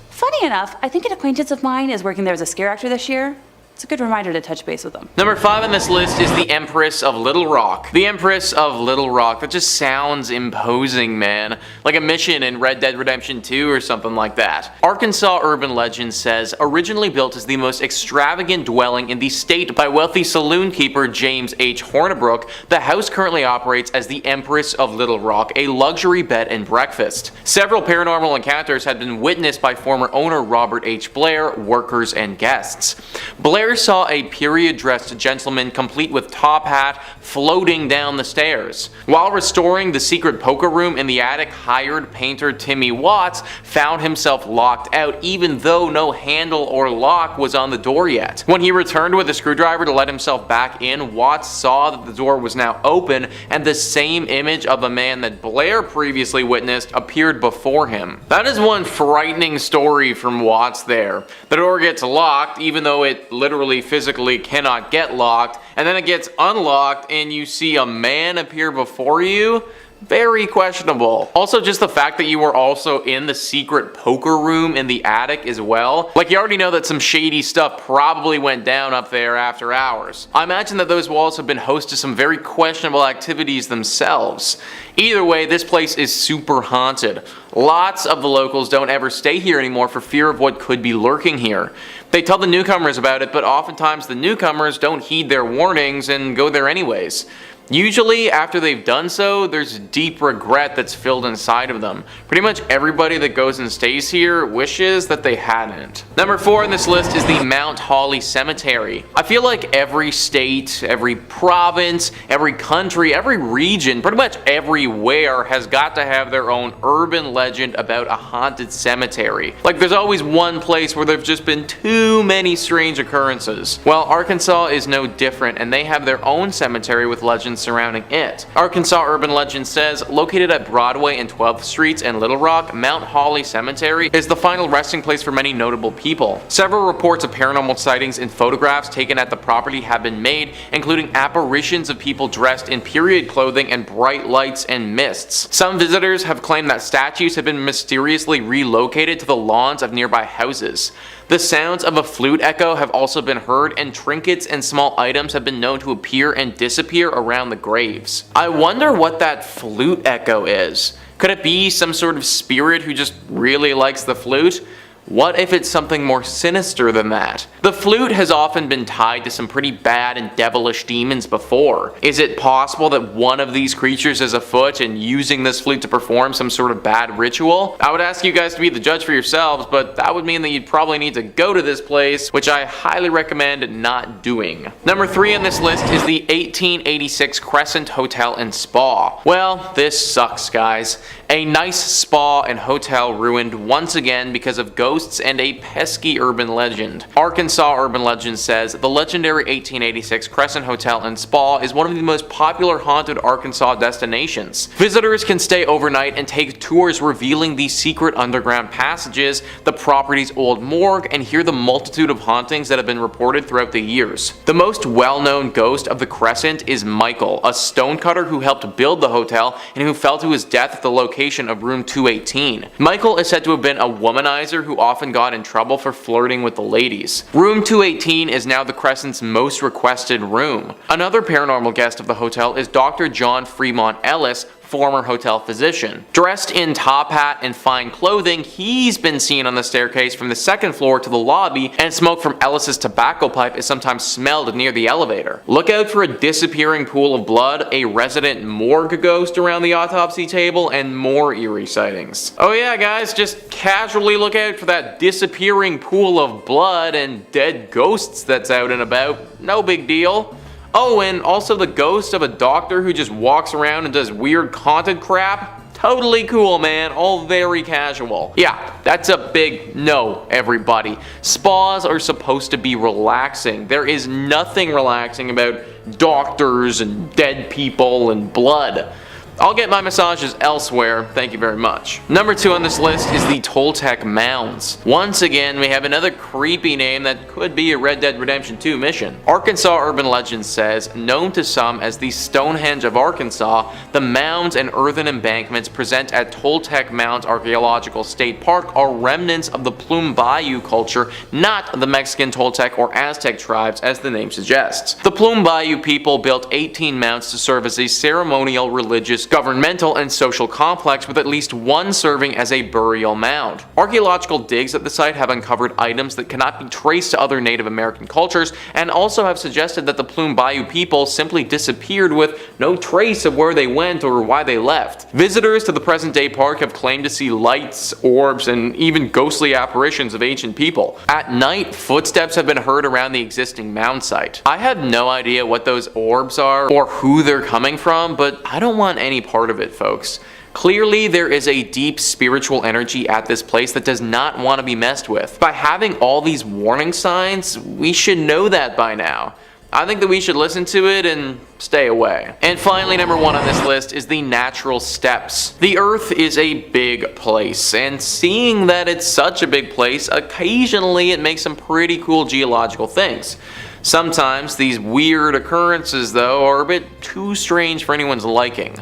Funny enough, I think an acquaintance of mine is working there as a scare actor this year. It's a good reminder to touch base with them. Number 5 on this list is the Empress of Little Rock. The Empress of Little Rock, that just sounds imposing, man. Like a mission in Red Dead Redemption 2 or something like that. Arkansas Urban Legends says, originally built as the most extravagant dwelling in the state by wealthy saloon keeper James H. Hornibrook, the house currently operates as the Empress of Little Rock, a luxury bed and breakfast. Several paranormal encounters had been witnessed by former owner Robert H. Blair, workers, and guests. Blair saw a period-dressed gentleman complete with top hat floating down the stairs. While restoring the secret poker room in the attic, hired painter Timmy Watts found himself locked out even though no handle or lock was on the door yet. When he returned with a screwdriver to let himself back in, Watts saw that the door was now open and the same image of a man that Blair previously witnessed appeared before him. That is one frightening story from Watts there. The door gets locked even though it literally physically cannot get locked, and then it gets unlocked and you see a man appear before you. Very questionable. Also, just the fact that you were also in the secret poker room in the attic as well. Like, you already know that some shady stuff probably went down up there after hours. I imagine that those walls have been host to some very questionable activities themselves. Either way, this place is super haunted. Lots of the locals don't ever stay here anymore for fear of what could be lurking here. They tell the newcomers about it, but oftentimes the newcomers don't heed their warnings and go there anyways. Usually, after they've done so, there's deep regret that's filled inside of them. Pretty much everybody that goes and stays here wishes that they hadn't. Number 4 on this list is the Mount Holly Cemetery. I feel like every state, every province, every country, every region, pretty much everywhere has got to have their own urban legend about a haunted cemetery. Like, there's always one place where there've just been too many strange occurrences. Well, Arkansas is no different, and they have their own cemetery with legends surrounding it. Arkansas Urban Legend says, located at Broadway and 12th Streets in Little Rock, Mount Holly Cemetery is the final resting place for many notable people. Several reports of paranormal sightings and photographs taken at the property have been made, including apparitions of people dressed in period clothing and bright lights and mists. Some visitors have claimed that statues have been mysteriously relocated to the lawns of nearby houses. The sounds of a flute echo have also been heard, and trinkets and small items have been known to appear and disappear around the graves. I wonder what that flute echo is. Could it be some sort of spirit who just really likes the flute? What if it's something more sinister than that? The flute has often been tied to some pretty bad and devilish demons before. Is it possible that one of these creatures is afoot and using this flute to perform some sort of bad ritual? I would ask you guys to be the judge for yourselves, but that would mean that you'd probably need to go to this place, which I highly recommend not doing. Number 3 on this list is the 1886 Crescent Hotel and Spa. Well, this sucks, guys. A A nice spa and hotel ruined once again because of ghosts and a pesky urban legend. Arkansas Urban Legends says the legendary 1886 Crescent Hotel and Spa is one of the most popular haunted Arkansas destinations. Visitors can stay overnight and take tours revealing the secret underground passages, the property's old morgue, and hear the multitude of hauntings that have been reported throughout the years. The most well-known ghost of the Crescent is Michael, a stonecutter who helped build the hotel and who fell to his death at the location of room 218. Michael is said to have been a womanizer who often got in trouble for flirting with the ladies. Room 218 is now the Crescent's most requested room. Another paranormal guest of the hotel is Dr. John Fremont Ellis, former hotel physician. Dressed in top hat and fine clothing, he's been seen on the staircase from the second floor to the lobby, and smoke from Ellis's tobacco pipe is sometimes smelled near the elevator. Look out for a disappearing pool of blood, a resident morgue ghost around the autopsy table, and more eerie sightings. Oh yeah guys, just casually look out for that disappearing pool of blood and dead ghosts that's out and about. No big deal. Oh, and also the ghost of a doctor who just walks around and does weird haunted crap. Totally cool, man. All very casual. Yeah, that's a big no, everybody. Spas are supposed to be relaxing. There is nothing relaxing about doctors and dead people and blood. I'll get my massages elsewhere, thank you very much. Number 2 on this list is the Toltec Mounds. Once again, we have another creepy name that could be a Red Dead Redemption 2 mission. Arkansas Urban Legends says, known to some as the Stonehenge of Arkansas, the mounds and earthen embankments present at Toltec Mounds Archaeological State Park are remnants of the Plume Bayou culture, not the Mexican Toltec or Aztec tribes as the name suggests. The Plume Bayou people built 18 mounds to serve as a ceremonial, religious, governmental, and social complex, with at least one serving as a burial mound. Archaeological digs at the site have uncovered items that cannot be traced to other Native American cultures, and also have suggested that the Plume Bayou people simply disappeared with no trace of where they went or why they left. Visitors to the present-day park have claimed to see lights, orbs, and even ghostly apparitions of ancient people. At night, footsteps have been heard around the existing mound site. I have no idea what those orbs are or who they're coming from, but I don't want any part of it, folks. Clearly, there is a deep spiritual energy at this place that does not want to be messed with. By having all these warning signs, we should know that by now. I think that we should listen to it and stay away. And finally, number 1 on this list is the natural steps. The Earth is a big place, and seeing that it's such a big place, occasionally it makes some pretty cool geological things. Sometimes these weird occurrences, though, are a bit too strange for anyone's liking.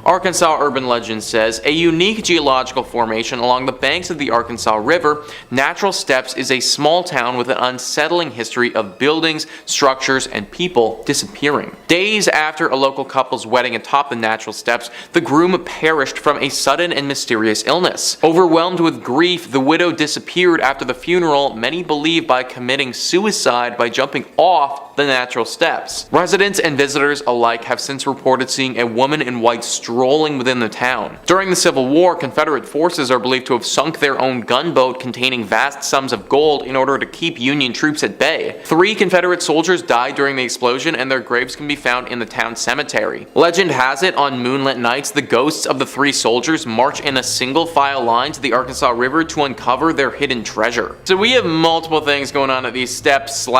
Arkansas Urban Legends says, a unique geological formation along the banks of the Arkansas River, Natural Steps is a small town with an unsettling history of buildings, structures, and people disappearing. Days after a local couple's wedding atop the Natural Steps, the groom perished from a sudden and mysterious illness. Overwhelmed with grief, the widow disappeared after the funeral, many believe by committing suicide by jumping off the Natural Steps. Residents and visitors alike have since reported seeing a woman in white strolling within the town. During the Civil War, Confederate forces are believed to have sunk their own gunboat containing vast sums of gold in order to keep Union troops at bay. 3 Confederate soldiers died during the explosion, and their graves can be found in the town cemetery. Legend has it, on moonlit nights, the ghosts of the 3 soldiers march in a single file line to the Arkansas River to uncover their hidden treasure. So we have multiple things going on at these steps /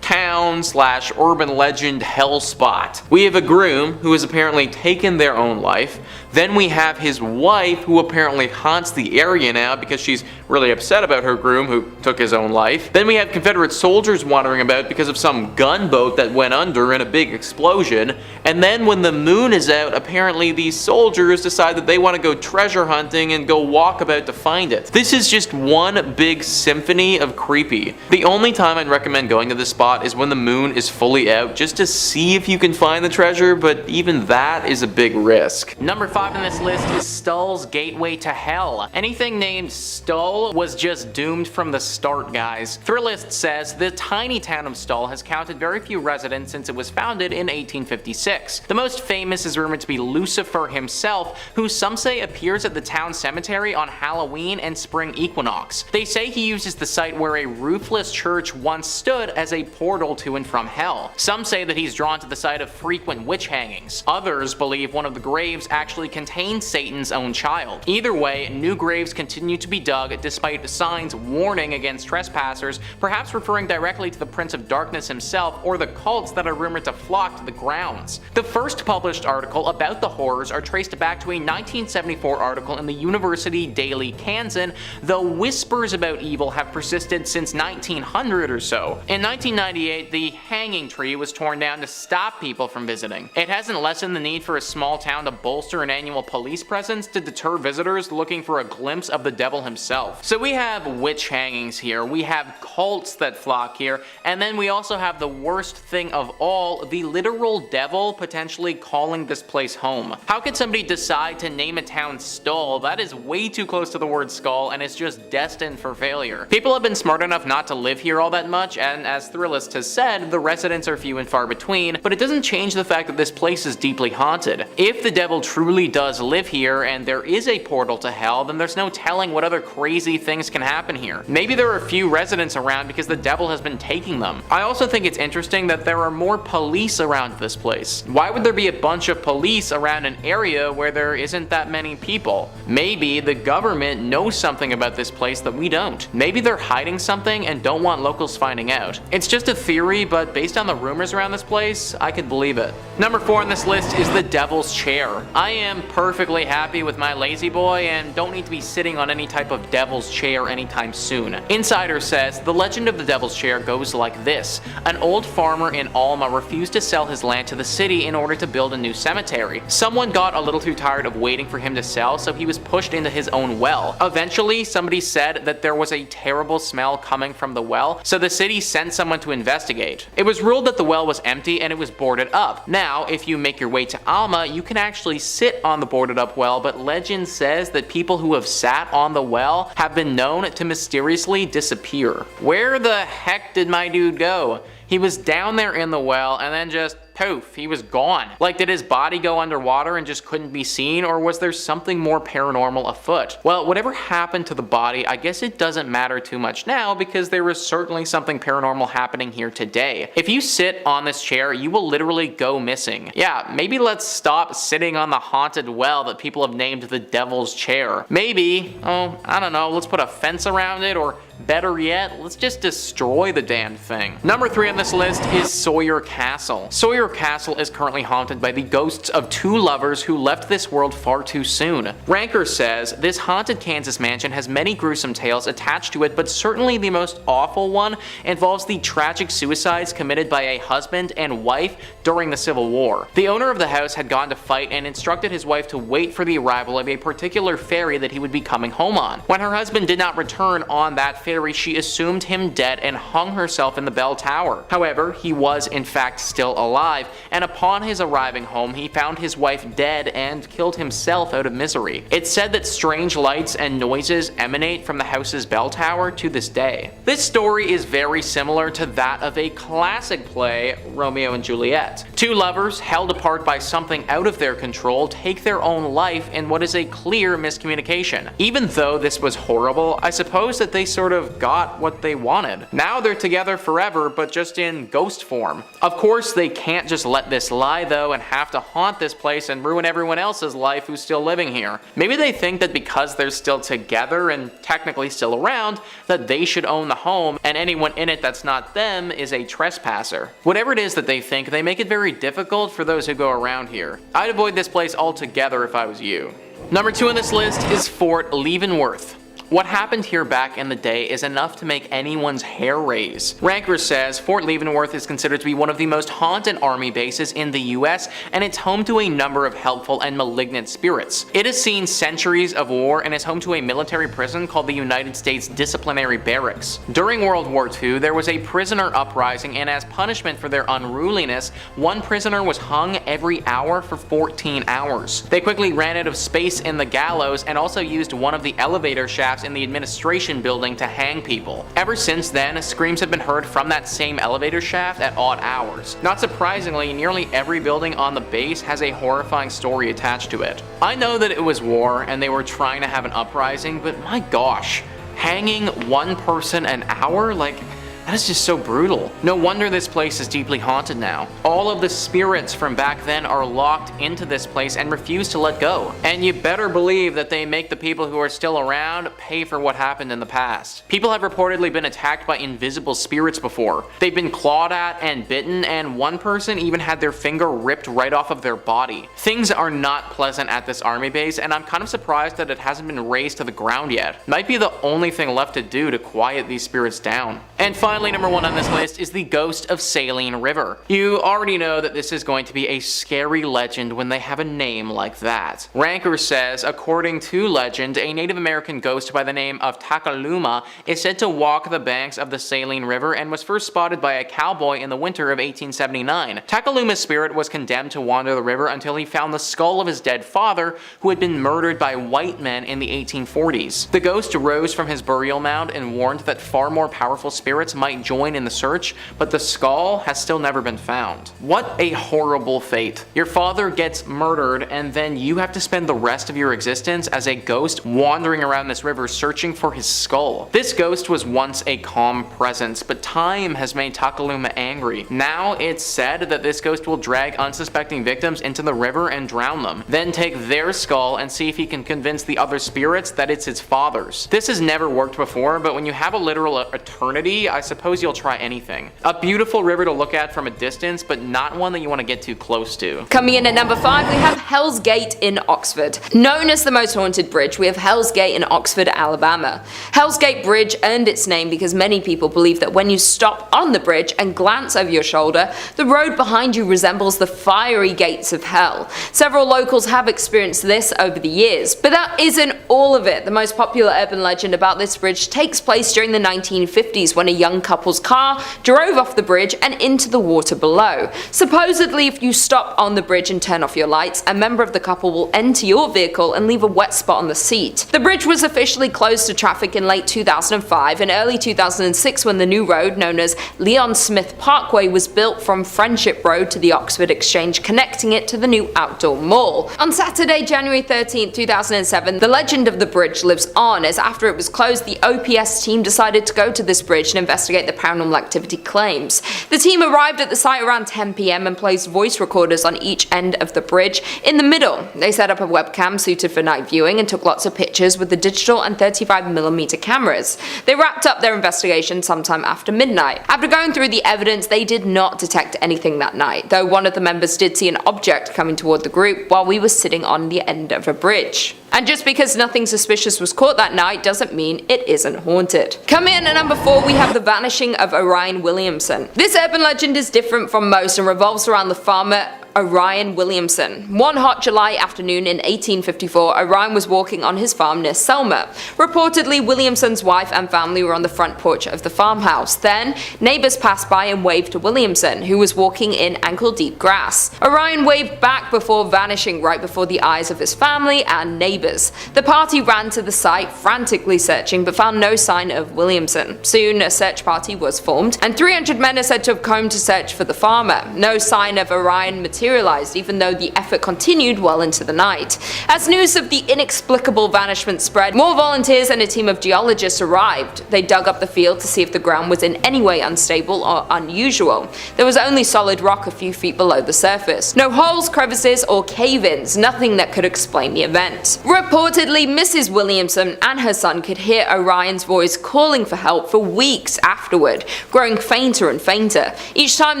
town / urban legend hell spot. We have a groom who has apparently taken their own life. Then we have his wife, who apparently haunts the area now because she's really upset about her groom who took his own life. Then we have Confederate soldiers wandering about because of some gunboat that went under in a big explosion. And then when the moon is out, apparently these soldiers decide that they want to go treasure hunting and go walk about to find it. This is just one big symphony of creepy. The only time I'd recommend going to this spot is when the moon is fully out, just to see if you can find the treasure, but even that is a big risk. Number 5 on this list is Stull's Gateway to Hell. Anything named Stull was just doomed from the start, guys. Thrillist says the tiny town of Stull has counted very few residents since it was founded in 1856. The most famous is rumored to be Lucifer himself, who some say appears at the town cemetery on Halloween and spring equinox. They say he uses the site where a roofless church once stood as a portal to and from hell. Some say that he's drawn to the site of frequent witch hangings. Others believe one of the graves actually actually contain Satan's own child. Either way, new graves continue to be dug despite signs warning against trespassers, perhaps referring directly to the Prince of Darkness himself or the cults that are rumored to flock to the grounds. The first published article about the horrors are traced back to a 1974 article in the University Daily Kansan, though whispers about evil have persisted since 1900 or so. In 1998, the hanging tree was torn down to stop people from visiting. It hasn't lessened the need for a small town to bolster an annual police presence to deter visitors looking for a glimpse of the devil himself. So we have witch hangings here, we have cults that flock here, and then we also have the worst thing of all, the literal devil potentially calling this place home. How could somebody decide to name a town Stull? That is way too close to the word skull and is just destined for failure. People have been smart enough not to live here all that much, and as Thrillist has said, the residents are few and far between, but it doesn't change the fact that this place is deeply haunted. If the devil truly does live here and there is a portal to hell, then there's no telling what other crazy things can happen here. Maybe there are few residents around because the devil has been taking them. I also think it's interesting that there are more police around this place. Why would there be a bunch of police around an area where there isn't that many people? Maybe the government knows something about this place that we don't. Maybe they're hiding something and don't want locals finding out. It's just a theory, but based on the rumors around this place, I could believe it. Number 4 on this list is the Devil's Chair. I am perfectly happy with my lazy boy and don't need to be sitting on any type of devil's chair anytime soon. Insider says the legend of the Devil's Chair goes like this. An old farmer in Alma refused to sell his land to the city in order to build a new cemetery. Someone got a little too tired of waiting for him to sell, so he was pushed into his own well. Eventually, somebody said that there was a terrible smell coming from the well, so the city sent someone to investigate. It was ruled that the well was empty and it was boarded up. Now, if you make your way to Alma, you can actually sit on the boarded up well, but legend says that people who have sat on the well have been known to mysteriously disappear. Where the heck did my dude go? He was down there in the well and then just poof, he was gone. Like, did his body go underwater and just couldn't be seen, or was there something more paranormal afoot? Well, whatever happened to the body, I guess it doesn't matter too much now because there is certainly something paranormal happening here today. If you sit on this chair, you will literally go missing. Yeah, maybe let's stop sitting on the haunted well that people have named the Devil's Chair. Maybe, I don't know, let's put a fence around it, or better yet, let's just destroy the damn thing. Number 3 on this list is Sawyer Castle. Sawyer Castle is currently haunted by the ghosts of 2 lovers who left this world far too soon. Ranker says, this haunted Kansas mansion has many gruesome tales attached to it, but certainly the most awful one involves the tragic suicides committed by a husband and wife during the Civil War. The owner of the house had gone to fight and instructed his wife to wait for the arrival of a particular ferry that he would be coming home on. When her husband did not return on that ferry, she assumed him dead and hung herself in the bell tower. However, he was in fact still alive, and upon his arriving home, he found his wife dead and killed himself out of misery. It's said that strange lights and noises emanate from the house's bell tower to this day. This story is very similar to that of a classic play, Romeo and Juliet. 2 lovers, held apart by something out of their control, take their own life in what is a clear miscommunication. Even though this was horrible, I suppose that they sort of got what they wanted. Now they're together forever, but just in ghost form. Of course, they can't just let this lie though and have to haunt this place and ruin everyone else's life who's still living here. Maybe they think that because they're still together and technically still around, that they should own the home, and anyone in it that's not them is a trespasser. Whatever it is that they think, they make it very difficult for those who go around here. I'd avoid this place altogether if I was you. Number 2 on this list is Fort Leavenworth. What happened here back in the day is enough to make anyone's hair raise. Ranker says Fort Leavenworth is considered to be one of the most haunted army bases in the US, and it's home to a number of helpful and malignant spirits. It has seen centuries of war and is home to a military prison called the United States Disciplinary Barracks. During World War II, there was a prisoner uprising, and as punishment for their unruliness, one prisoner was hung every hour for 14 hours. They quickly ran out of space in the gallows and also used one of the elevator shafts in the administration building to hang people. Ever since then, screams have been heard from that same elevator shaft at odd hours. Not surprisingly, nearly every building on the base has a horrifying story attached to it. I know that it was war and they were trying to have an uprising, but my gosh, hanging one person an hour? Like, That is just so brutal. No wonder this place is deeply haunted now. All of the spirits from back then are locked into this place and refuse to let go. And you better believe that they make the people who are still around pay for what happened in the past. People have reportedly been attacked by invisible spirits before. They've been clawed at and bitten, and one person even had their finger ripped right off of their body. Things are not pleasant at this army base, and I'm kind of surprised that it hasn't been razed to the ground yet. Might be the only thing left to do to quiet these spirits down. And finally, number 1 on this list is the ghost of Saline River. You already know that this is going to be a scary legend when they have a name like that. Ranker says, according to legend, a Native American ghost by the name of Takaluma is said to walk the banks of the Saline River and was first spotted by a cowboy in the winter of 1879. Takaluma's spirit was condemned to wander the river until he found the skull of his dead father, who had been murdered by white men in the 1840s. The ghost rose from his burial mound and warned that far more powerful spirits might join in the search, but the skull has still never been found. What a horrible fate. Your father gets murdered, and then you have to spend the rest of your existence as a ghost wandering around this river searching for his skull. This ghost was once a calm presence, but time has made Takaluma angry. Now it's said that this ghost will drag unsuspecting victims into the river and drown them, then take their skull and see if he can convince the other spirits that it's his father's. This has never worked before, but when you have a literal eternity, I suppose you'll try anything. A beautiful river to look at from a distance, but not one that you want to get too close to. Coming in at number 5, we have Hell's Gate in Oxford. Known as the most haunted bridge, we have Hell's Gate in Oxford, Alabama. Hell's Gate Bridge earned its name because many people believe that when you stop on the bridge and glance over your shoulder, the road behind you resembles the fiery gates of hell. Several locals have experienced this over the years, but that isn't all of it. The most popular urban legend about this bridge takes place during the 1950s when a young couple's car drove off the bridge and into the water below. Supposedly, if you stop on the bridge and turn off your lights, a member of the couple will enter your vehicle and leave a wet spot on the seat. The bridge was officially closed to traffic in late 2005 and early 2006 when the new road, known as Leon Smith Parkway, was built from Friendship Road to the Oxford Exchange, connecting it to the new outdoor mall. On Saturday, January 13, 2007, the legend of the bridge lives on, as after it was closed, the OPS team decided to go to this bridge and investigate the paranormal activity claims. The team arrived at the site around 10 PM and placed voice recorders on each end of the bridge. In the middle, they set up a webcam suited for night viewing and took lots of pictures with the digital and 35mm cameras. They wrapped up their investigation sometime after midnight. After going through the evidence, they did not detect anything that night, though one of the members did see an object coming toward the group while we were sitting on the end of a bridge. And just because nothing suspicious was caught that night doesn't mean it isn't haunted. Coming in at number 4, we have the vanishing of Orion Williamson. This urban legend is different from most and revolves around the farmer Orion Williamson. One hot July afternoon in 1854, Orion was walking on his farm near Selma. Reportedly, Williamson's wife and family were on the front porch of the farmhouse. Then, neighbors passed by and waved to Williamson, who was walking in ankle-deep grass. Orion waved back before vanishing right before the eyes of his family and neighbors. The party ran to the site, frantically searching, but found no sign of Williamson. Soon, a search party was formed, and 300 men are said to have come to search for the farmer. No sign of Orion materialized, even though the effort continued well into the night. As news of the inexplicable vanishment spread, more volunteers and a team of geologists arrived. They dug up the field to see if the ground was in any way unstable or unusual. There was only solid rock a few feet below the surface. No holes, crevices, or cave-ins, nothing that could explain the event. Reportedly, Mrs. Williamson and her son could hear Orion's voice calling for help for weeks afterward, growing fainter and fainter. Each time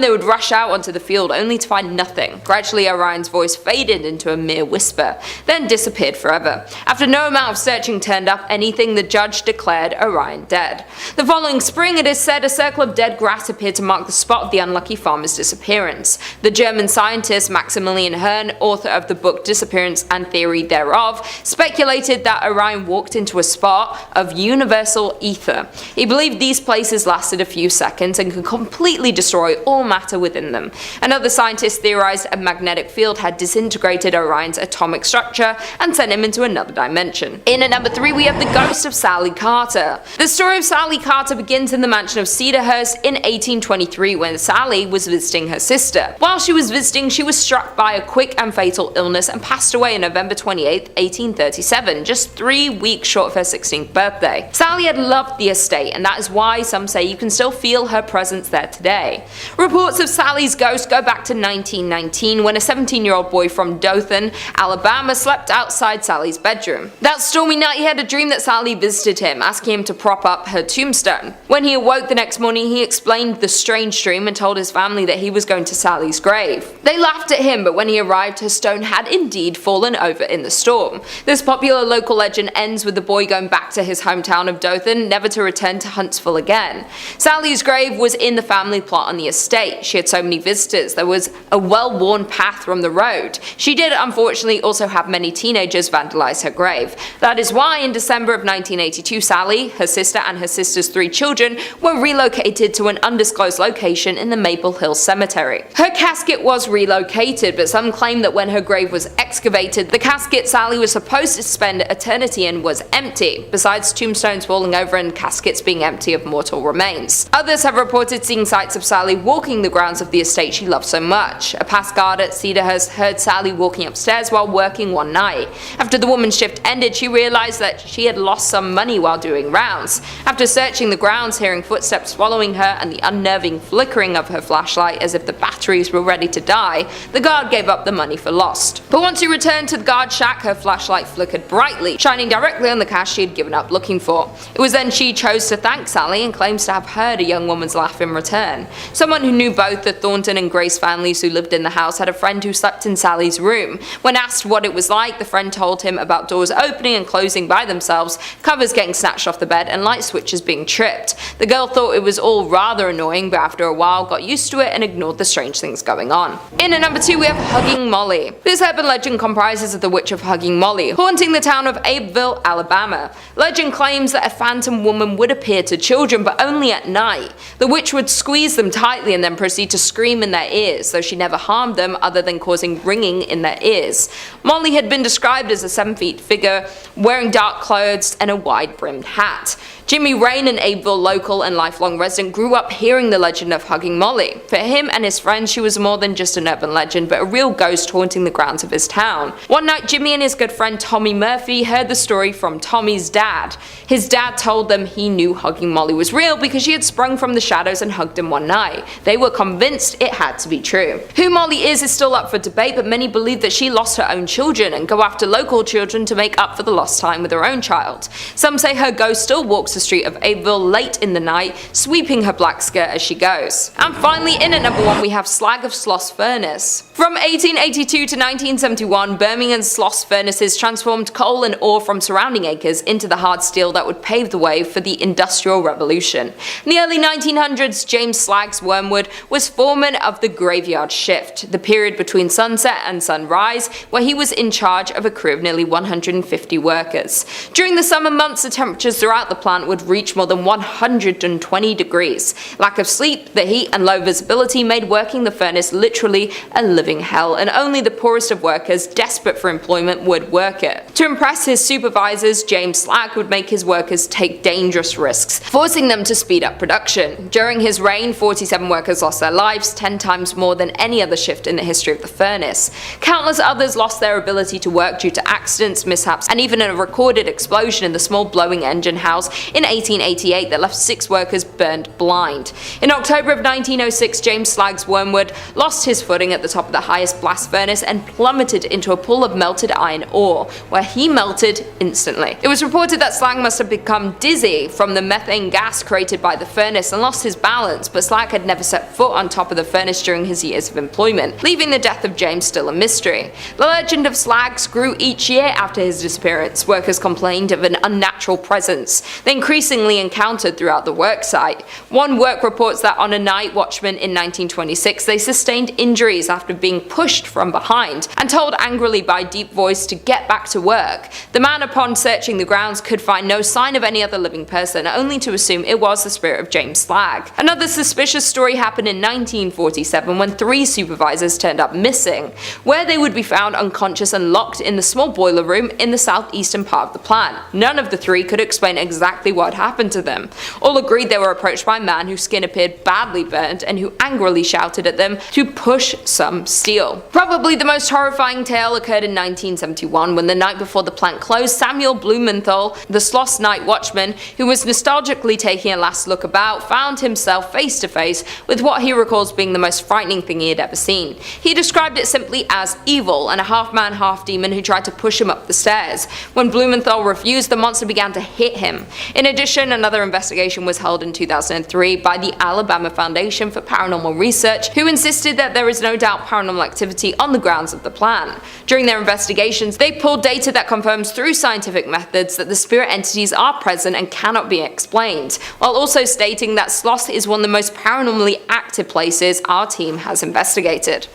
they would rush out onto the field only to find nothing. Gradually, Orion's voice faded into a mere whisper, then disappeared forever. After no amount of searching turned up anything, the judge declared Orion dead. The following spring, it is said, a circle of dead grass appeared to mark the spot of the unlucky farmer's disappearance. The German scientist Maximilian Hearn, author of the book Disappearance and Theory Thereof, speculated that Orion walked into a spot of universal ether. He believed these places lasted a few seconds and could completely destroy all matter within them. Another scientist theorized a magnetic field had disintegrated Orion's atomic structure and sent him into another dimension. In at number 3 we have the ghost of Sally Carter. The story of Sally Carter begins in the mansion of Cedarhurst in 1823 when Sally was visiting her sister. While she was visiting, she was struck by a quick and fatal illness and passed away on November 28, 1837, just 3 weeks short of her 16th birthday. Sally had loved the estate, and that is why some say you can still feel her presence there today. Reports of Sally's ghost go back to 1919 when a 17-year-old boy from Dothan, Alabama slept outside Sally's bedroom. That stormy night he had a dream that Sally visited him, asking him to prop up her tombstone. When he awoke the next morning, he explained the strange dream and told his family that he was going to Sally's grave. They laughed at him, but when he arrived, her stone had indeed fallen over in the storm. This popular local legend ends with the boy going back to his hometown of Dothan, never to return to Huntsville again. Sally's grave was in the family plot on the estate. She had so many visitors, there was a well-worn path from the road. She did unfortunately also have many teenagers vandalize her grave. That is why in December of 1982, Sally, her sister, and her sister's 3 children were relocated to an undisclosed location in the Maple Hill Cemetery. Her casket was relocated, but some claim that when her grave was excavated, the casket Sally was supposed to spend eternity in was empty, besides tombstones falling over and caskets being empty of mortal remains. Others have reported seeing sights of Sally walking the grounds of the estate she loved so much. A past guard at Cedarhurst heard Sally walking upstairs while working one night. After the woman's shift ended, she realized that she had lost some money while doing rounds. After searching the grounds, hearing footsteps following her and the unnerving flickering of her flashlight as if the batteries were ready to die, the guard gave up the money for lost. But once she returned to the guard shack, her flashlight flickered brightly, shining directly on the cash she had given up looking for. It was then she chose to thank Sally and claims to have heard a young woman's laugh in return. Someone who knew both the Thornton and Grace families who lived in the house had a friend who slept in Sally's room. When asked what it was like, the friend told him about doors opening and closing by themselves, covers getting snatched off the bed, and light switches being tripped. The girl thought it was all rather annoying, but after a while got used to it and ignored the strange things going on. In at number 2 we have Hugging Molly. This urban legend comprises of the witch of Hugging Molly, haunting the town of Abbeville, Alabama. Legend claims that a phantom woman would appear to children, but only at night. The witch would squeeze them tightly and then proceed to scream in their ears, though she never harmed them other than causing ringing in their ears. Molly had been described as a 7-foot figure, wearing dark clothes and a wide-brimmed hat. Jimmy Rain, an Abbeville local and lifelong resident, grew up hearing the legend of Hugging Molly. For him and his friends, she was more than just an urban legend, but a real ghost haunting the grounds of his town. One night, Jimmy and his good friend Tommy Murphy heard the story from Tommy's dad. His dad told them he knew Hugging Molly was real because she had sprung from the shadows and hugged him one night. They were convinced it had to be true. Who Molly is still up for debate, but many believe that she lost her own children and go after local children to make up for the lost time with her own child. Some say her ghost still walks the street of Abbeville late in the night, sweeping her black skirt as she goes. And finally, in at number 1 we have Slag of Sloss Furnace. From 1882 to 1971, Birmingham Sloss furnaces transformed coal and ore from surrounding acres into the hard steel that would pave the way for the Industrial Revolution. In the early 1900s, James Slaggs Wormwood was foreman of the graveyard shift, the period between sunset and sunrise, where he was in charge of a crew of nearly 150 workers. During the summer months, the temperatures throughout the plant would reach more than 120 degrees. Lack of sleep, the heat, and low visibility made working the furnace literally a living hell, and only the poorest of workers desperate for employment would work it. To impress his supervisors, James Slagg would make his workers take dangerous risks, forcing them to speed up production. During his reign, 47 workers lost their lives, 10 times more than any other shift in the history of the furnace. Countless others lost their ability to work due to accidents, mishaps, and even a recorded explosion in the small blowing engine house in 1888 that left 6 workers burned blind. In October of 1906, James Slaggs Wormwood lost his footing at the top of the highest blast furnace and plummeted into a pool of melted iron ore, where he melted instantly. It was reported that Slagg must have become dizzy from the methane gas created by the furnace and lost his balance, but Slagg had never set foot on top of the furnace during his years of employment, leaving the death of James still a mystery. The legend of Slaggs grew each year after his disappearance. Workers complained of an unnatural presence. They increasingly encountered throughout the worksite. One work reports that on a night watchman in 1926 they sustained injuries after being pushed from behind and told angrily by a deep voice to get back to work. The man, upon searching the grounds, could find no sign of any other living person, only to assume it was the spirit of James Slagg. Another suspicious story happened in 1947 when 3 supervisors turned up missing, where they would be found unconscious and locked in the small boiler room in the southeastern part of the plant. None of the 3 could explain exactly what happened to them. All agreed they were approached by a man whose skin appeared badly burnt and who angrily shouted at them to push some steel. Probably the most horrifying tale occurred in 1971 when the night before the plant closed, Samuel Blumenthal, the Schloss night watchman, who was nostalgically taking a last look about, found himself face to face with what he recalls being the most frightening thing he had ever seen. He described it simply as evil and a half-man, half-demon who tried to push him up the stairs. When Blumenthal refused, the monster began to hit him. In addition, another investigation was held in 2003 by the Alabama Foundation for Paranormal Research, who insisted that there is no doubt paranormal activity on the grounds of the plant. During their investigations, they pulled data that confirms through scientific methods that the spirit entities are present and cannot be explained, while also stating that Schloss is one of the most paranormally active places our team has investigated.